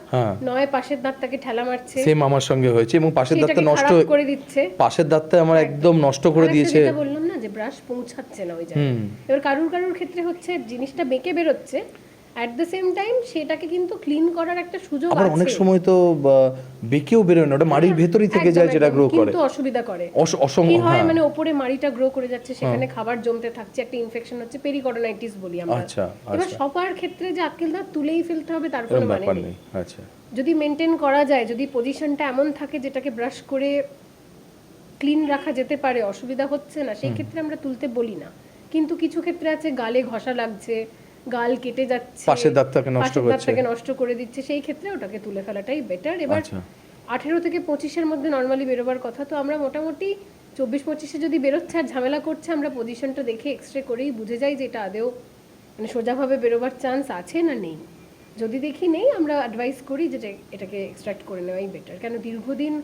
নয় পাশের দাঁতটাকে ঠেলা মারছে,
সেম আমার সঙ্গে হয়েছে, এবং পাশের দাঁতটা নষ্ট
করে দিচ্ছে,
পাশের দাঁতটা আমার একদম নষ্ট করে দিয়েছে।
যেটা বললাম না যে ব্রাশ পৌঁছাচ্ছে না ওই জায়গায়। এবার কারুর ক্ষেত্রে হচ্ছে জিনিসটা বেঁকে বেরোচ্ছে, অ্যাট দ্য সেম টাইম সেটাকে কিন্তু ক্লিন করার একটা সুযোগ আছে।
আবার অনেক সময় তো বেঁকেও বেরোয় না, ওটা মাড়ির ভেতরই থেকে যায়, যেটা গ্রো করে,
কিন্তু অসুবিধা করে।
কি
হয় মানে উপরে মাড়িটা গ্রো করে যাচ্ছে, সেখানে খাবার জমতে থাকছে, একটা ইনফেকশন হচ্ছে, পেরিকর্ডোনাইটিস বলি আমরা।
আচ্ছা,
এবার সবার ক্ষেত্রে যে আক্কেল দাঁত তুলেই ফেলতে হবে তার কোনো মানে নেই।
আচ্ছা,
যদি মেনটেন করা যায়, যদি পজিশনটা এমন থাকে যেটাকে ব্রাশ করে ক্লিন রাখা যেতে পারে, অসুবিধা হচ্ছে না, সেই ক্ষেত্রে আমরা তুলতে বলি না। কিন্তু কিছু ক্ষেত্রে আছে গালে ঘষা লাগছে, গাল কেটে যাচ্ছে,
পাশের দাঁতটাকে
নষ্ট করে দিচ্ছে, সেই ক্ষেত্রে ওটাকে তুলে ফেলাটাই বেটার। এবার 18 থেকে 25-এর মধ্যে নর্মালি বেরোবার কথা, তো আমরা মোটামুটি 24-25-এ যদি বেরোচ্ছে আর ঝামেলা করছে, আমরা পজিশনটা দেখে এক্সরে করেই বুঝে যাই যে এটা আদেও মানে সোজাভাবে বেরোবার চান্স আছে না নেই। যদি দেখি নেই, আমরা অ্যাডভাইস করি যে এটাকে এক্সট্রাক্ট করে নেওয়াই বেটার। কেন দীর্ঘদিন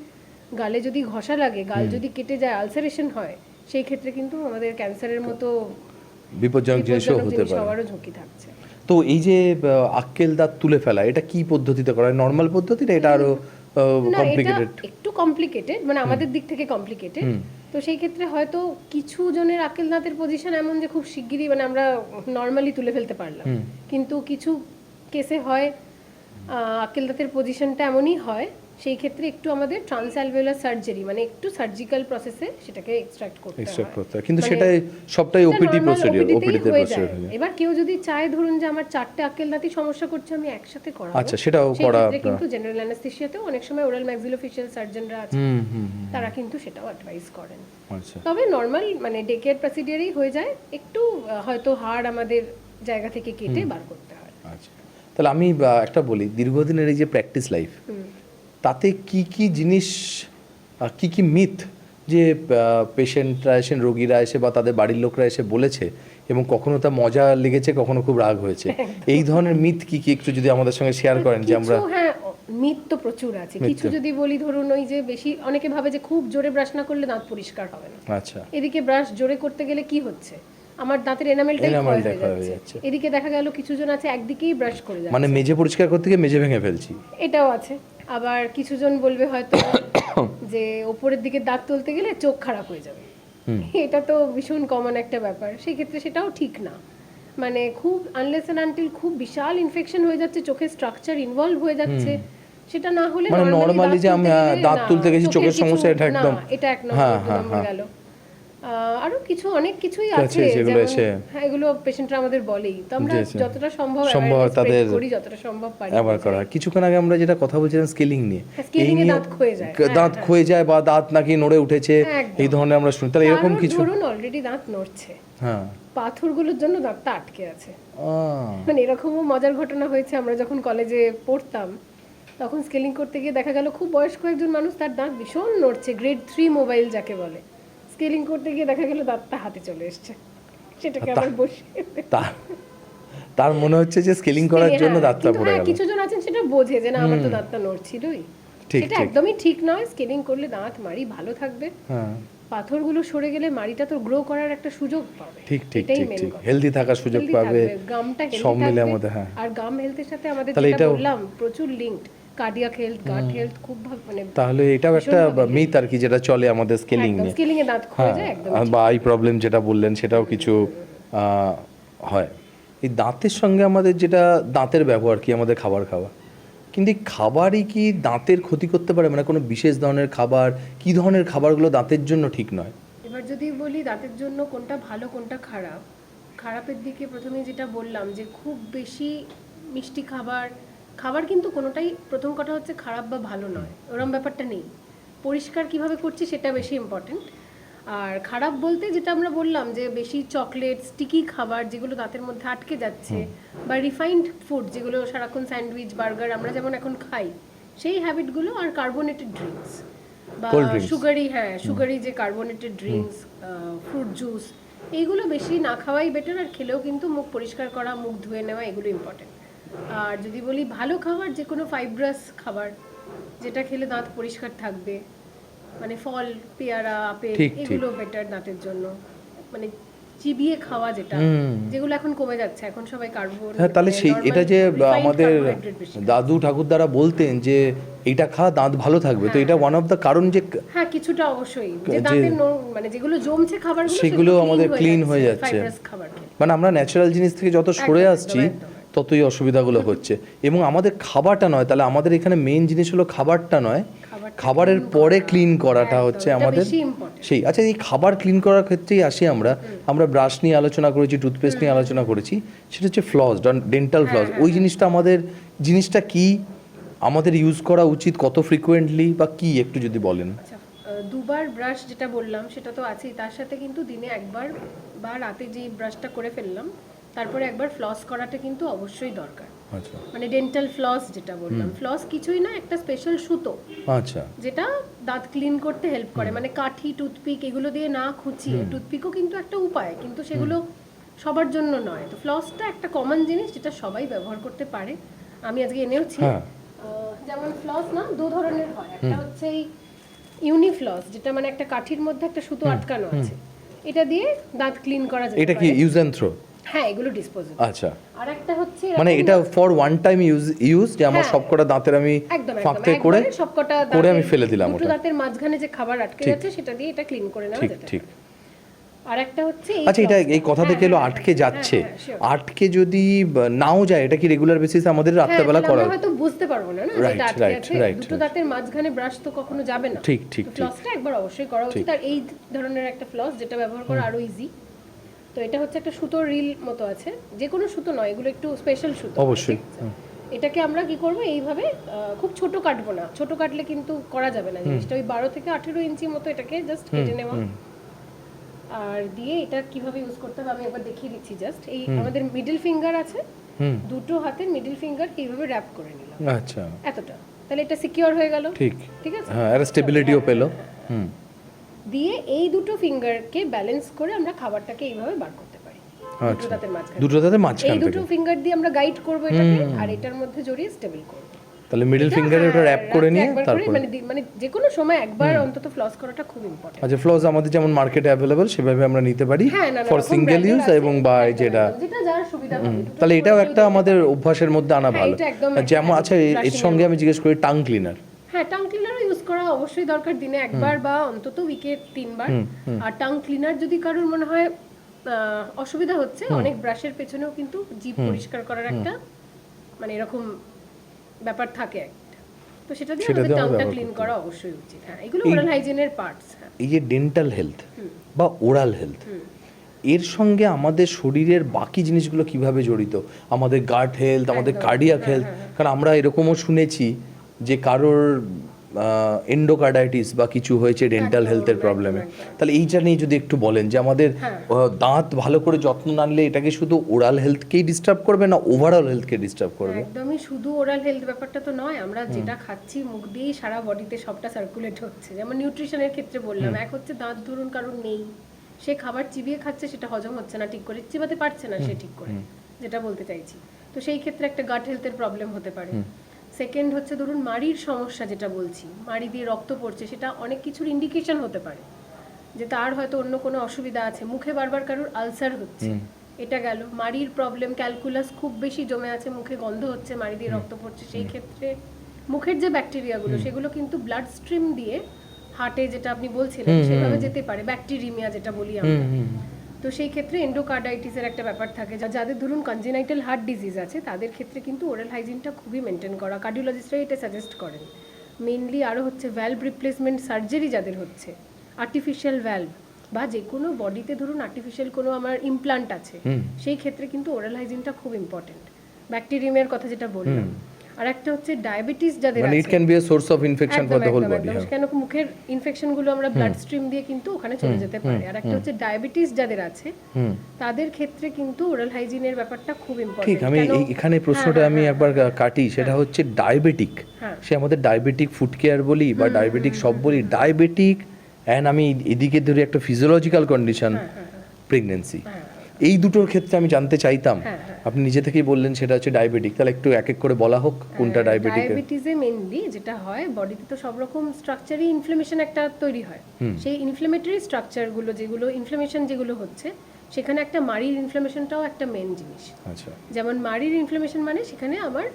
গালে যদি ঘষা লাগে, গাল যদি কেটে যায়, আলসারেশন হয়, সেই ক্ষেত্রে কিন্তু আমাদের ক্যান্সারের মতো
বিপজ্জনক জিনিসও হতে পারে,
সবারও ঝুঁকি থাকছে।
তো এই যে আক্কেল দাঁত তুলে ফেলা, এটা কি পদ্ধতিতে করা হয়? নর্মাল পদ্ধতিটা এটা আরো কমপ্লিকেটেড?
একটু কমপ্লিকেটেড, মানে আমাদের দিক থেকে কমপ্লিকেটেড। তো সেই ক্ষেত্রে হয়তো কিছু জনের আক্কেল দাঁতের পজিশন এমন যে খুব শিগগিরই মানে আমরা নর্মালি তুলে ফেলতে পারলাম, কিন্তু কিছু কেসে হয় আক্কেল দাঁতের পজিশনটা এমনই হয়, সেই ক্ষেত্রে একটু আমাদের ট্রান্সঅ্যালভিওলার সার্জারি, মানে একটু সার্জিক্যাল প্রসেসে সেটাকে এক্সট্রাক্ট করতে হয়,
কিন্তু সেটাই সবটাই ওপিডি প্রসিডিউর, ওপিডিতে প্রসিডিউর।
এবার কেউ যদি চায়, ধরুন যে আমার 4টে আক্কেল দাঁতই সমস্যা করছে, আমি একসাথে করাবো,
আচ্ছা, সেটাও করা,
কিন্তু জেনারেল অ্যানেস্থেসিয়াতেও অনেক সময় ওরাল ম্যাক্সিলোফেশিয়াল সার্জনরা আছে, তারা কিন্তু সেটাও অ্যাডভাইস করেন। আচ্ছা, তবে নর্মাল মানে ডে কেয়ার প্রসিডিউরেই হয়ে যায়, একটু হয়তো হাড় আমাদের জায়গা থেকে কেটে বার করতে হয়।
আচ্ছা, তাহলে আমি একটা বলি, দীর্ঘদিনের এই যে প্র্যাকটিস লাইফ, তাতে কি কি জিনিস, কি কি মিথ যে পেশেন্টরা এসে, রোগীরা এসে বা তাদের বাড়ির লোকরা এসে বলেছে, এবং কখনো তা মজা লেগেছে, কখনো খুব রাগ হয়েছে, এই ধরনের মিথ কি কি একটু যদি আমাদের সঙ্গে শেয়ার করেন? যে আমরা,
হ্যাঁ, মিথ তো প্রচুর আছে। কিছু যদি বলি, ধরুন ওই যে বেশি, অনেকে ভাবে যে খুব জোরে ব্রাশ না করলে দাঁত পরিষ্কার হবে না।
আচ্ছা,
এদিকে ব্রাশ জোরে করতে গেলে কি হচ্ছে, আমার দাঁতের এনামেলটাই ক্ষয় হয়ে যাচ্ছে। এদিকে দেখা গেল কিছুজন আছে একদিকেই ব্রাশ করে যাচ্ছে,
মানে মেজে পরিষ্কার করতে গিয়ে মেজে ভেঙে ফেলছি,
এটাও আছে। আবার কিছুজন বলবে হয়তো যে উপরের দিকে দাঁত তুলতে গেলে চোখ খারাপ হয়ে যাবে, এটা তো ভীষণ কমন একটা ব্যাপার। সেই ক্ষেত্রে সেটাও ঠিক না, মানে খুব আনলেস এন্ড আনটিল খুব বিশাল ইনফেকশন হয়ে যাচ্ছে, চোখের স্ট্রাকচার ইনভলভ হয়ে যাচ্ছে, সেটা না হলে
নরমালি যে আমি দাঁত তুলতে গেছি চোখের সমস্যা, এটা একদম
এটা এক নম্বর গেল। আরো কিছু অনেক কিছুই
আছে
আছে
যেগুলো
যেমন
এসে-
হ্যাঁ এগুলো পেশেন্টরা আমাদের বলেই, তো আমরা
জি, জি।
যতটা সম্ভব
সম্ভব
awareness
তাদের
spread করি, যতটা সম্ভব পারি
ব্যবহার করা হয়। কিছুক্ষণ আগে আমরা যেটা কথা বলছিলাম স্কেলিং নিয়ে,
হ্যাঁ, scaling এ দাঁত ক্ষয়ে যায়। হ্যাঁ,
দাঁত
হ্যাঁ।
ক্ষয়ে যায় বা দাঁত নাকি নড়ে উঠেছে,
একদম।
এই ধরনের আমরা শুনি। তাহলে এরকম
কারোর
কিছু,
ধরুন অলরেডি দাঁত নড়ছে,
হ্যাঁ
পাথরগুলোর জন্য দাঁতটা আটকে আছে।
আহ,
মানে এরকমও মজার ঘটনা হয়েছে, আমরা যখন কলেজে পড়তাম তখন স্কেলিং করতে গিয়ে দেখা গেল খুব বয়স্ক একজন মানুষ, তার দাঁত ভীষণ নড়ছে, গ্রেড 3 মোবাইল যাকে বলে, স্কেলিং করতে গিয়ে দেখা গেল দাঁতটা হাতে চলে এসছে, সেটাকে আবার বসিয়ে
তার মনে হচ্ছে যে স্কেলিং করার জন্য
হ্যাঁ,
দাঁতটা
কিন্তু
পড়ে
হ্যাঁ,
গেল।
কিছুজন আছেন সেটা বোঝে যে না আমার তো দাঁতটা নড়ছিলই,
ঠিক,
সেটা
ঠিক।
একদমই ঠিক নয়। স্কেলিং করলে দাঁত মাড়ি ভালো থাকবে,
হ্যাঁ
পাথরগুলো সরে গেলে মাড়িটা তো গ্রো করার একটা সুযোগ পাবে।
ঠিক ঠিক
এটাই
ঠিক
main
ঠিক,
কথা।
হেলদি থাকার সুযোগ
Healthy
পাবে,
থাকবে, গামটা healthy
সব মিলে
থাকবে।
আমাদের, হ্যাঁ।
আর গাম হেলথের সাথে আমাদের
তাহলে
যেটা
এটাও-
বললাম প্রচুর লিঙ্কড, কার্ডিয়াক হেলথ, গাট হেলথ খুব মানে
তাহলে এটাও একটা
ভীষণভাবে
মিথ আর কি, যেটা চলে আমাদের স্কেলিং
একদম
নিয়ে।
স্কেলিং এ দাঁত ক্ষয়ে
হ্যাঁ,
যায় একদম।
বা আই প্রবলেম যেটা বললেন সেটাও কিছু হয়। এই দাঁতের সঙ্গে আমাদের যেটা দাঁতের ব্যবহার কি, আমাদের খাবার খাওয়া, কিন্তু এই খাবারই কি দাঁতের ক্ষতি করতে পারে? মানে কোনো বিশেষ ধরনের খাবার, কি ধরনের খাবারগুলো দাঁতের জন্য ঠিক নয়?
এবার যদি বলি দাঁতের জন্য কোনটা ভালো কোনটা খারাপ, খারাপের দিকে প্রথমে যেটা বললাম যে খুব বেশি মিষ্টি খাবার, খাবার কিন্তু কোনোটাই প্রথম কথা হচ্ছে খারাপ বা ভালো নয়, ওরম ব্যাপারটা নেই। পরিষ্কার কিভাবে করছি সেটা বেশি ইম্পর্টেন্ট। আর খারাপ বলতে যেটা আমরা বললাম যে বেশি চকলেট, স্টিকি খাবার যেগুলো দাঁতের মধ্যে আটকে যাচ্ছে, বা রিফাইন্ড ফুড যেগুলো সারাক্ষণ স্যান্ডউইচ, বার্গার আমরা যেমন এখন খাই, সেই হ্যাবিটগুলো, আর কার্বোনেটেড ড্রিঙ্কস বা
Cold drinks।
সুগারি, হ্যাঁ সুগারি যে কার্বোনেটেড ড্রিঙ্কস, ফ্রুট জুস, এইগুলো বেশি না খাওয়াই বেটার। আর খেলেও কিন্তু মুখ পরিষ্কার করা, মুখ ধুয়ে নেওয়া, এগুলো ইম্পর্টেন্ট। আর যদি বলি ভালো খাবার, যে কোনো ফাইব্রাস খাবার যেটা খেলে দাঁত পরিষ্কার থাকবে, মানে ফল, পেয়ারা, আপেল,
ঠিক, ঠিক।
এগুলো বেটার দাঁতের জন্য। মানে চিবিয়ে খাওয়া যেটা, যেগুলো এখন কমে যাচ্ছে, এখন সবাই কার্বোন।
হ্যাঁ, তাহলে সেই এটা যে আমাদের দাদু ঠাকুরদারা বলতেন যে এইটা খা দাঁত ভালো থাকবে, তো এটা ওয়ান অফ দ্য কারণ যে
হ্যাঁ কিছুটা অবশ্যই, যে দাঁতের মানে যেগুলো জমছে খাবারগুলো
সেগুলো আমাদের ক্লিন হয়ে যাচ্ছে।
ফাইব্রাস খাবার খেলে।
মানে আমরা ন্যাচারাল জিনিস থেকে যত সরে
একদম,
আসছি
একদম।
ততই অসুবিধাগুলো হচ্ছে। এবং আমাদের খাবারটা নয়, তাহলে আমাদের এখানে মেইন জিনিস হলো খাবারটা নয়, খাবারের পরে ক্লিন করাটা
একদম,
হচ্ছে
এটা
আমাদের
বেশি important।
সেই। আচ্ছা, এই খাবার ক্লিন করার ক্ষেত্রেই আসি আমরা ব্রাশ নিয়ে আলোচনা করেছি, টুথপেস্ট নিয়ে আলোচনা করেছি, সেটা হচ্ছে ফ্লস, ডেন্টাল ফ্লস। ওই জিনিসটা কি আমাদের ইউজ করা উচিত, কত ফ্রিকোয়েন্টলি বা কি, একটু যদি বলেন।
আচ্ছা, দুবার ব্রাশ যেটা বললাম সেটা তো আছেই, তার সাথে কিন্তু দিনে একবার বা রাতে যে ব্রাশটা করে ফেললাম তারপরে একবার ফ্লস করাটা কিন্তু অবশ্যই দরকার।
আচ্ছা
মানে ডেন্টাল ফ্লস যেটা বললাম, ফ্লস কিছুই না, একটা স্পেশাল সুতো
আচ্ছা
যেটা দাঁত ক্লিন করতে হেল্প করে। মানে কাঠি, টুথপিক এগুলো দিয়ে না খুঁচিয়ে, টুথপিকও কিন্তু একটা উপায়, কিন্তু সেগুলো সবার জন্য নয়। তো ফ্লসটা একটা কমন জিনিস যেটা সবাই ব্যবহার করতে পারে। আমি আজকে এনেওছি।
হ্যাঁ।
যেমন ফ্লস না দু ধরনের হয়, একটা হচ্ছে এই ইউনিফ্লস, যেটা মানে একটা কাঠির মধ্যে একটা সুতো আটকানো আছে, এটা দিয়ে দাঁত ক্লিন করা যায়।
এটা কি ইউজ অ্যান্ড থ্রো?
হ্যাঁ, এগুলো ডিসপোজেবল।
আচ্ছা,
আর একটা হচ্ছে
মানে
এরকম
এটা ফর ওয়ান টাইম ইউজ, যে আমার
হ্যাঁ।
সবকটা দাঁতের আমি
একদম
ফাঁক
একদম
থেকে করে
একবারে সবকটা
করে আমি
দাঁতের
ফেলে দিলাম
দুটো
ওটা।
দাঁতের মাঝখানে যে খাবার আটকে যাচ্ছে সেটা দিয়ে এটা ক্লিন করে নেওয়া
ঠিক
যেতে
ঠিক।
পারে। আর একটা হচ্ছে
আচ্ছা, এটা এই কথা থেকে এলো আটকে যাচ্ছে, আটকে যদি নাও যায়, এটা কি রেগুলার বেসিসে আমাদের রাত্রেবেলা করা?
আমরা হয়তো বুঝতে পারবো না না
Right,
যেটা আটকে
right,
আছে,
right,
দুটো
right.
দাঁতের মাঝখানে ব্রাশ তো কখনো যাবে না।
ঠিক, ঠিক, ঠিক।
ফ্লসটা একবার অবশ্যই করা উচিত। আর এই ধরনের একটা ফ্লস যেটা ব্যবহার করা আরো ইজি। তো এটা হচ্ছে একটা সুতোর রিল মতো আছে, যে কোনো সুতো নয়, এগুলো একটু স্পেশাল সুতো
অবশ্যই।
ঠিক আছে? এটাকে আমরা কি করব, এইভাবে খুব ছোট কাটবো না, ছোট কাটলে কিন্তু করা যাবে না জিনিসটা। ওই 12 থেকে 18 ইঞ্চি মতো এটাকে জাস্ট কেটে নেওয়া। আর দিয়ে এটা কিভাবে ইউজ করতে হবে আমি একবার দেখিয়ে দিচ্ছি। জাস্ট এই আমাদের মিডল ফিঙ্গার আছে, দুটো হাতের মিডল ফিঙ্গার এইভাবে র‍্যাপ করে নিলাম।
আচ্ছা,
এতটা, তাহলে এটা সিকিউর হয়ে গেল।
ঠিক
ঠিক আছে,
হ্যাঁ, একটা স্টেবিলিটিও পেলো।
দিয়ে এই দুটো ফিঙ্গারকে ব্যালেন্স করে আমরা খাবারটাকে এইভাবে বার করতে পারি। দুটো দাঁতের মাঝখানে,
দুটো দাঁতের মাঝখান
এই
থেকে,
দুটো ফিঙ্গার দিয়ে আমরা গাইড করব এটাকে, আর এটার মধ্যে জড়িয়ে স্টেবল করব।
তাহলে মিডল ফিঙ্গারে ওটা র‍্যাপ করে নিয়ে তারপর
মানে যে কোনো সময় একবার অন্তত ফ্লস করাটা খুব ইম্পর্টেন্ট।
আচ্ছা, ফ্লস আমাদের যেমন মার্কেটে অ্যাভেলেবল সেভাবে আমরা নিতে পারি ফর সিঙ্গেল ইউজ এবং বা যেটা
যার সুবিধা হবে।
তাহলে এটাও একটা আমাদের অভ্যাসের মধ্যে আনা ভালো।
এটা একদম
যেমন আচ্ছা, এর সঙ্গে আমি জিজ্ঞেস করি টাং ক্লিনার।
হ্যাঁ, টাং ক্লিনারও ইউজ করা অবশ্যই দরকার, দিনে একবার বা অন্তত উইকে 3 বার। আর টাং ক্লিনার যদি কারোর মনে হয় অসুবিধা হচ্ছে, অনেক ব্রাশের পেছনেও কিন্তু জিভ পরিষ্কার করার একটা মানে এরকম ব্যাপার থাকে একটা, তো তো সেটা দিয়ে
সেটা
আমাদের
দিয়ে আমরা
টাংটা
ব্যবহার
ক্লিন
করতে
করা অবশ্যই উচিত। হ্যাঁ, এগুলো ওরাল হাইজিনের পার্টস। হ্যাঁ,
এই যে ডেন্টাল হেলথ বা ওরাল হেলথ, এর সঙ্গে আমাদের শরীরের বাকি জিনিসগুলো কিভাবে জড়িত? আমাদের গাট হেলথ, আমাদের কার্ডিয়াক হেলথ, কারণ আমরা এরকমও শুনেছি যে কারোর এন্ডোকার্ডাইটিস বা কিছু হয়েছে ডেন্টাল হেলথের প্রবলেমে। তাহলে এইটা নিয়ে যদি একটু বলেন যে আমাদের দাঁত ভালো করে যত্ন না নিলে এটাকে শুধু ওরাল হেলথকেই ডিস্টার্ব করবে না ওভারঅল হেলথকে ডিস্টার্ব করবে?
একদমই শুধু ওরাল হেলথ ব্যাপারটা তো নয়, আমরা যেটা খাচ্ছি মুখ দিয়েই সারা বডিতে সবটা সার্কুলেট হচ্ছে। যেমন নিউট্রিশনের ক্ষেত্রে বললাম, এক হচ্ছে দাঁত ধরুন কারণ নেই, সে খাবার চিবিয়ে খাচ্ছে, সেটা হজম হচ্ছে না ঠিক করে, চিবাতে পারছে না সে ঠিক করে, যেটা বলতে চাইছি। তো সেই ক্ষেত্রে একটা গাট হেলথের প্রবলেম হতে পারে। সেকেন্ড হচ্ছে ধরুন মাড়ির সমস্যা, যেটা বলছি মাড়ি দিয়ে রক্ত পড়ছে, সেটা অনেক কিছুর ইন্ডিকেশন হতে পারে যে তার হয়তো অন্য কোনো অসুবিধা আছে। মুখে বারবার কারোর আলসার হচ্ছে, এটা গেল মাড়ির প্রবলেম। ক্যালকুলাস খুব বেশি জমে আছে, মুখে গন্ধ হচ্ছে, মাড়ি দিয়ে রক্ত পড়ছে, সেই ক্ষেত্রে মুখের যে ব্যাকটেরিয়াগুলো সেগুলো কিন্তু ব্লাড স্ট্রিম দিয়ে হার্টে, যেটা আপনি বলছিলেন, সেভাবে যেতে পারে, ব্যাকটেরিমিয়া যেটা বলি আমরা। তো সেই ক্ষেত্রে এন্ডোকার্ডাইটিসের একটা ব্যাপার থাকে, যাদের ধরুন কনজেনাইটাল হার্ট ডিজিজ আছে তাদের ক্ষেত্রে কিন্তু ওরাল হাইজিনটা খুবই মেনটেন করা, কার্ডিওলজিস্টরা এটা সাজেস্ট করেন মেইনলি। আরও হচ্ছে ভ্যালভ রিপ্লেসমেন্ট সার্জারি যাদের হচ্ছে, আর্টিফিশিয়াল ভ্যালভ বা যে কোনো বডিতে ধরুন আর্টিফিশিয়াল কোনো আমার ইমপ্লান্ট আছে, সেই ক্ষেত্রে কিন্তু ওরাল হাইজিনটা খুব ইম্পর্টেন্ট। ব্যাকটেরিয়ামের কথা যেটা বললাম। আর একটা হচ্ছে ডায়াবেটিস যাদের
মানে
আছে,
it can be a source of infection for the whole body.
কেন মুখের ইনফেকশনগুলো আমরা ব্লাড স্ট্রিম দিয়ে কিন্তু ওখানে চলে যেতে পারে। আর একটা হচ্ছে ডায়াবেটিস যাদের আছে তাদের ক্ষেত্রে কিন্তু ওরাল হাইজিনের ব্যাপারটা খুব ইম্পর্টেন্ট।
ঠিক, আমি এখানে প্রশ্নটা আমি একবার কাটি, সেটা হচ্ছে ডায়াবেটিক, সে আমাদের ডায়াবেটিক ফুড কেয়ার বলি বা ডায়াবেটিক সব বলি, ডায়াবেটিক অ্যান্ড আমি এদিকে ধরি একটা ফিজিওলজিক্যাল কন্ডিশন প্রেগন্যান্সি, এই দুটোর ক্ষেত্রে আমি জানতে চাইতাম। আপনি নিজে থেকেই বললেন সেটা হচ্ছে ডায়াবেটিক, তাহলে একটু এক এক করে বলা হোক কোনটা ডায়াবেটিক।
ডায়াবেটিসে মেইনলি যেটা হয়, বডিতে তো সব রকম স্ট্রাকচারই ইনফ্লামেশন একটা তৈরি হয়, সেই ইনফ্লামেটরি স্ট্রাকচারগুলো যেগুলো ইনফ্লামেশন যেগুলো হচ্ছে, সেখানে একটা মাড়ির ইনফ্লামেশনটাও একটা মেন জিনিস।
আচ্ছা,
যেমন মাড়ির ইনফ্লামেশন মানে সেখানে আমার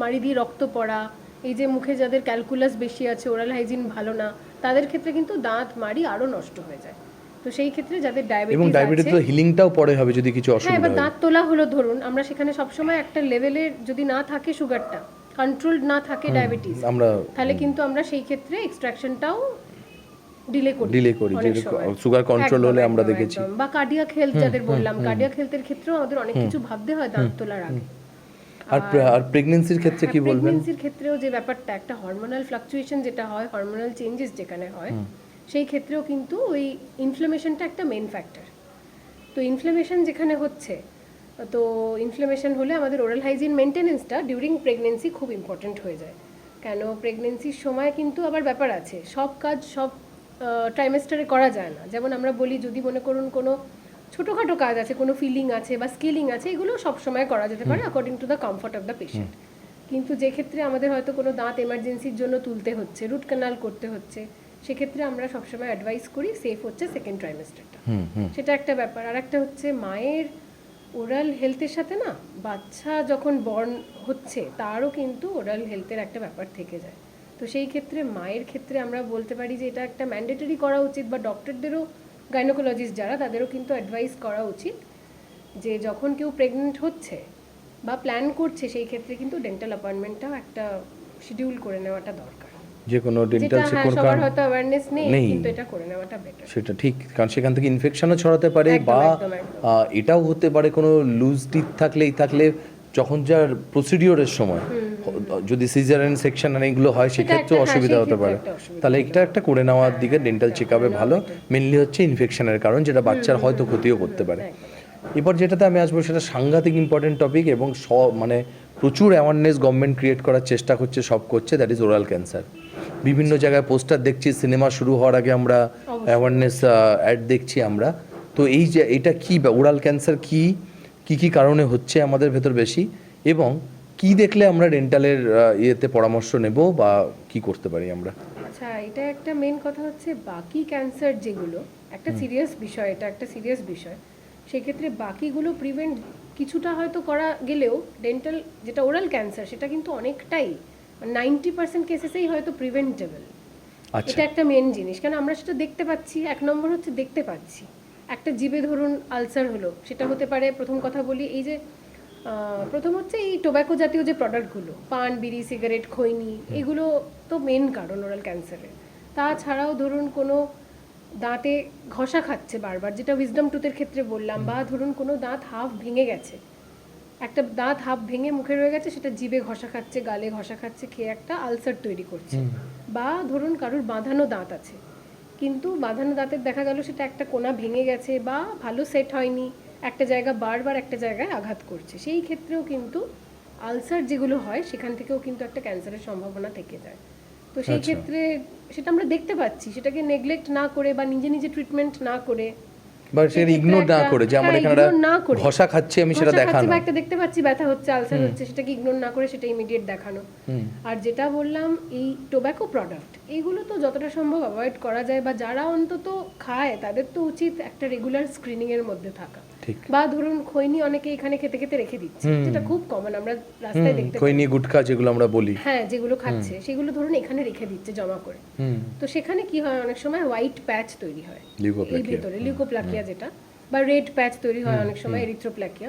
মাড়ি দিয়ে রক্ত পড়া, এই যে মুখে যাদের ক্যালকুলাস বেশি আছে, ওরাল হাইজিন ভালো না, তাদের ক্ষেত্রে কিন্তু দাঁত মাড়ি আরো নষ্ট হয়ে যায়। তো সেই ক্ষেত্রে যাদের ডায়াবেটিস আছে, এবং
ডায়াবেটিস তো হিলিংটাও পরে হবে যদি কিছু অসুবিধা হয়।
এবার দাঁত তোলা হলো ধরুন, আমরা সেখানে সবসময় একটা লেভেলের যদি না থাকে, সুগারটা কন্ট্রোলড না থাকে ডায়াবেটিস,
আমরা
তাহলে কিন্তু আমরা সেই ক্ষেত্রে এক্সট্রাকশনটাও ডিলে করি
যে সুগার কন্ট্রোল হলে আমরা দেখেছি।
বা কার্ডিয়াক হেলথ যাদের বললাম, কার্ডিয়াক হেলথের ক্ষেত্রেও আমাদের অনেক কিছু ভাবতে হয় দাঁত তোলার আগে।
আর প্রেগন্যান্সির ক্ষেত্রে কি বলবেন?
প্রেগন্যান্সির ক্ষেত্রেও যে ব্যাপারটা, একটা হরমোনাল ফ্লাকচুয়েশন যেটা হয়, হরমোনাল চেঞ্জেস যেখানে হয়, সেই ক্ষেত্রেও কিন্তু ওই ইনফ্লামেশনটা একটা মেন ফ্যাক্টর। তো ইনফ্লামেশন যেখানে হচ্ছে, তো ইনফ্লামেশন হলে আমাদের ওরাল হাইজিন মেনটেনেন্সটা ডিউরিং প্রেগনেন্সি খুব ইম্পর্টেন্ট হয়ে যায়। কেন, প্রেগনেন্সির সময় কিন্তু আবার ব্যাপার আছে, সব কাজ সব ট্রাইমেস্টারে করা যায় না। যেমন আমরা বলি, যদি মনে করুন কোনো ছোটোখাটো কাজ আছে, কোনো ফিলিং আছে বা স্কিলিং আছে, এগুলো সব সময় করা যেতে পারে according to the comfort of the patient. কিন্তু যে ক্ষেত্রে আমাদের হয়তো কোনো দাঁত এমার্জেন্সির জন্য তুলতে হচ্ছে, রুট ক্যানাল করতে হচ্ছে, সেক্ষেত্রে আমরা সবসময় অ্যাডভাইস করি সেফ হচ্ছে সেকেন্ড ট্রাইমেস্টারটা। সেটা একটা ব্যাপার। আর একটা হচ্ছে মায়ের ওরাল হেলথের সাথে না, বাচ্চা যখন বর্ন হচ্ছে তারও কিন্তু ওরাল হেলথের একটা ব্যাপার থেকে যায়। তো সেই ক্ষেত্রে মায়ের ক্ষেত্রে আমরা বলতে পারি যে এটা একটা ম্যান্ডেটরি করা উচিত, বা ডক্টরদেরও, গাইনোকোলজিস্ট যারা, তাদেরও কিন্তু অ্যাডভাইস করা উচিত যে যখন কেউ প্রেগনেন্ট হচ্ছে বা প্ল্যান করছে, সেই ক্ষেত্রে কিন্তু ডেন্টাল অ্যাপয়েন্টমেন্টটাও একটা শিডিউল করে নেওয়াটা দরকার।
যে কোনো ডেন্টাল চেকআপ,
সবার হয়তো অ্যাওয়ারনেস নেই, কিন্তু এটা করে নেওয়াটা বেটার।
সেটা ঠিক, কারণ সেখান থেকে ইনফেকশনও ছড়াতে পারে, বা এটাও হতে পারে কোনো লুজ টিথ থাকলে যখন যার প্রসিডিওরের সময় যদি সিজারিয়ান সেকশন আর এগুলো হয়, সেক্ষেত্রেও অসুবিধা হতে পারে। তাহলে এটা একটা করে নেওয়ার দিকে ডেন্টাল চেকআপে ভালো। মেনলি হচ্ছে ইনফেকশনের কারণ, যেটা বাচ্চার হয়তো ক্ষতিও করতে পারে। এবার যেটাতে আমি আসবো, সেটা সাংঘাতিক ইম্পর্টেন্ট টপিক, এবং মানে প্রচুর অ্যাওয়ারনেস গভর্নমেন্ট ক্রিয়েট করার চেষ্টা করছে, সব করছে, দ্যাট ইজ ওরাল ক্যান্সার। বিভিন্ন জায়গায় পোস্টার দেখছি, সিনেমা শুরু হওয়ার আগে আমরা অ্যাওয়ারনেস অ্যাড দেখছি আমরা। তো এই যে এটা কি, ওরাল ক্যান্সার কি কি কারণে হচ্ছে আমাদের ভেতর বেশি, এবং কি দেখলে আমরা ডেন্টালের ইয়েতে পরামর্শ নেব বা কি করতে পারি আমরা?
আচ্ছা, এটা একটা মেন কথা হচ্ছে, বাকি ক্যান্সার যেগুলো একটা সিরিয়াস বিষয়, এটা একটা সিরিয়াস বিষয়, সেক্ষেত্রে বাকিগুলো প্রিভেন্ট কিছুটা হয়তো করা গেলেও ডেন্টাল যেটা ওরাল ক্যান্সার, সেটা কিন্তু অনেকটাই 90% কেসেসেই হয়তো প্রিভেন্টেবল। এটা একটা মেন জিনিস, কেন আমরা সেটা দেখতে পাচ্ছি। এক নম্বর হচ্ছে দেখতে পাচ্ছি, একটা জিভে ধরুন আলসার হলো, সেটা হতে পারে, প্রথম কথা বলি, এই যে প্রথম হচ্ছে এই টোব্যাকো জাতীয় যে প্রোডাক্টগুলো, পান, বিড়ি, সিগারেট, খৈনি, এগুলো তো মেন কারণ ওরাল ক্যান্সারের। তাছাড়াও ধরুন কোনো দাঁতে ঘষা খাচ্ছে বারবার, যেটা উইজডম টুথের ক্ষেত্রে বললাম, বা ধরুন কোনো দাঁত হাফ ভেঙে গেছে, একটা দাঁত হাফ ভেঙে মুখে রয়ে গেছে, সেটা জিভে ঘষা খাচ্ছে, গালে ঘষা খাচ্ছে, খেয়ে একটা আলসার তৈরি করছে। বা ধরুন কারুর বাঁধানো দাঁত আছে, কিন্তু বাঁধানো দাঁতের দেখা গেল সেটা একটা কোনা ভেঙে গেছে বা ভালো সেট হয়নি, একটা জায়গা বারবার একটা জায়গায় আঘাত করছে, সেই ক্ষেত্রেও কিন্তু আলসার যেগুলো হয় সেখান থেকেও কিন্তু একটা ক্যান্সারের সম্ভাবনা থেকে যায়। তো সেই ক্ষেত্রে সেটা আমরা দেখতে পাচ্ছি, সেটাকে নেগলেক্ট না করে বা নিজে নিজে ট্রিটমেন্ট না করে
বা সেটা ইগনোর না করে, যে আমার এখানে ঘষা খাচ্ছে আমি সেটা দেখানো,
বা একটা দেখতে পাচ্ছি ব্যথা হচ্ছে, আলসার হচ্ছে, সেটাকে ইগনোর না করে সেটা ইমিডিয়েট দেখানো। আর যেটা বললাম এই টোব্যাকো প্রোডাক্ট, এইগুলো তো যতটা সম্ভব অ্যাভয়েড করা যায়, বা যারা অন্তত খায় তাদের তো উচিত একটা রেগুলার স্ক্রিনিং এর মধ্যে থাকা। বা ধরুন খৈনি অনেকে এখানে খেতে খেতে রেখে দিচ্ছে, যেটা খুব কমন, আমরা রাস্তায় দেখতে পাই।
খৈনি, গুটখা যেগুলো আমরা বলি,
হ্যাঁ, যেগুলো খাচ্ছে সেগুলো ধরুন এখানে রেখে দিচ্ছে জমা করে। তো সেখানে কি হয়, অনেক সময় হোয়াইট প্যাচ তৈরি হয় এই ভিতরে, লিউকোপ্লাকিয়া যেটা, বা রেড প্যাচ তৈরি হয় অনেক সময়, এরিথ্রোপ্লাকিয়া।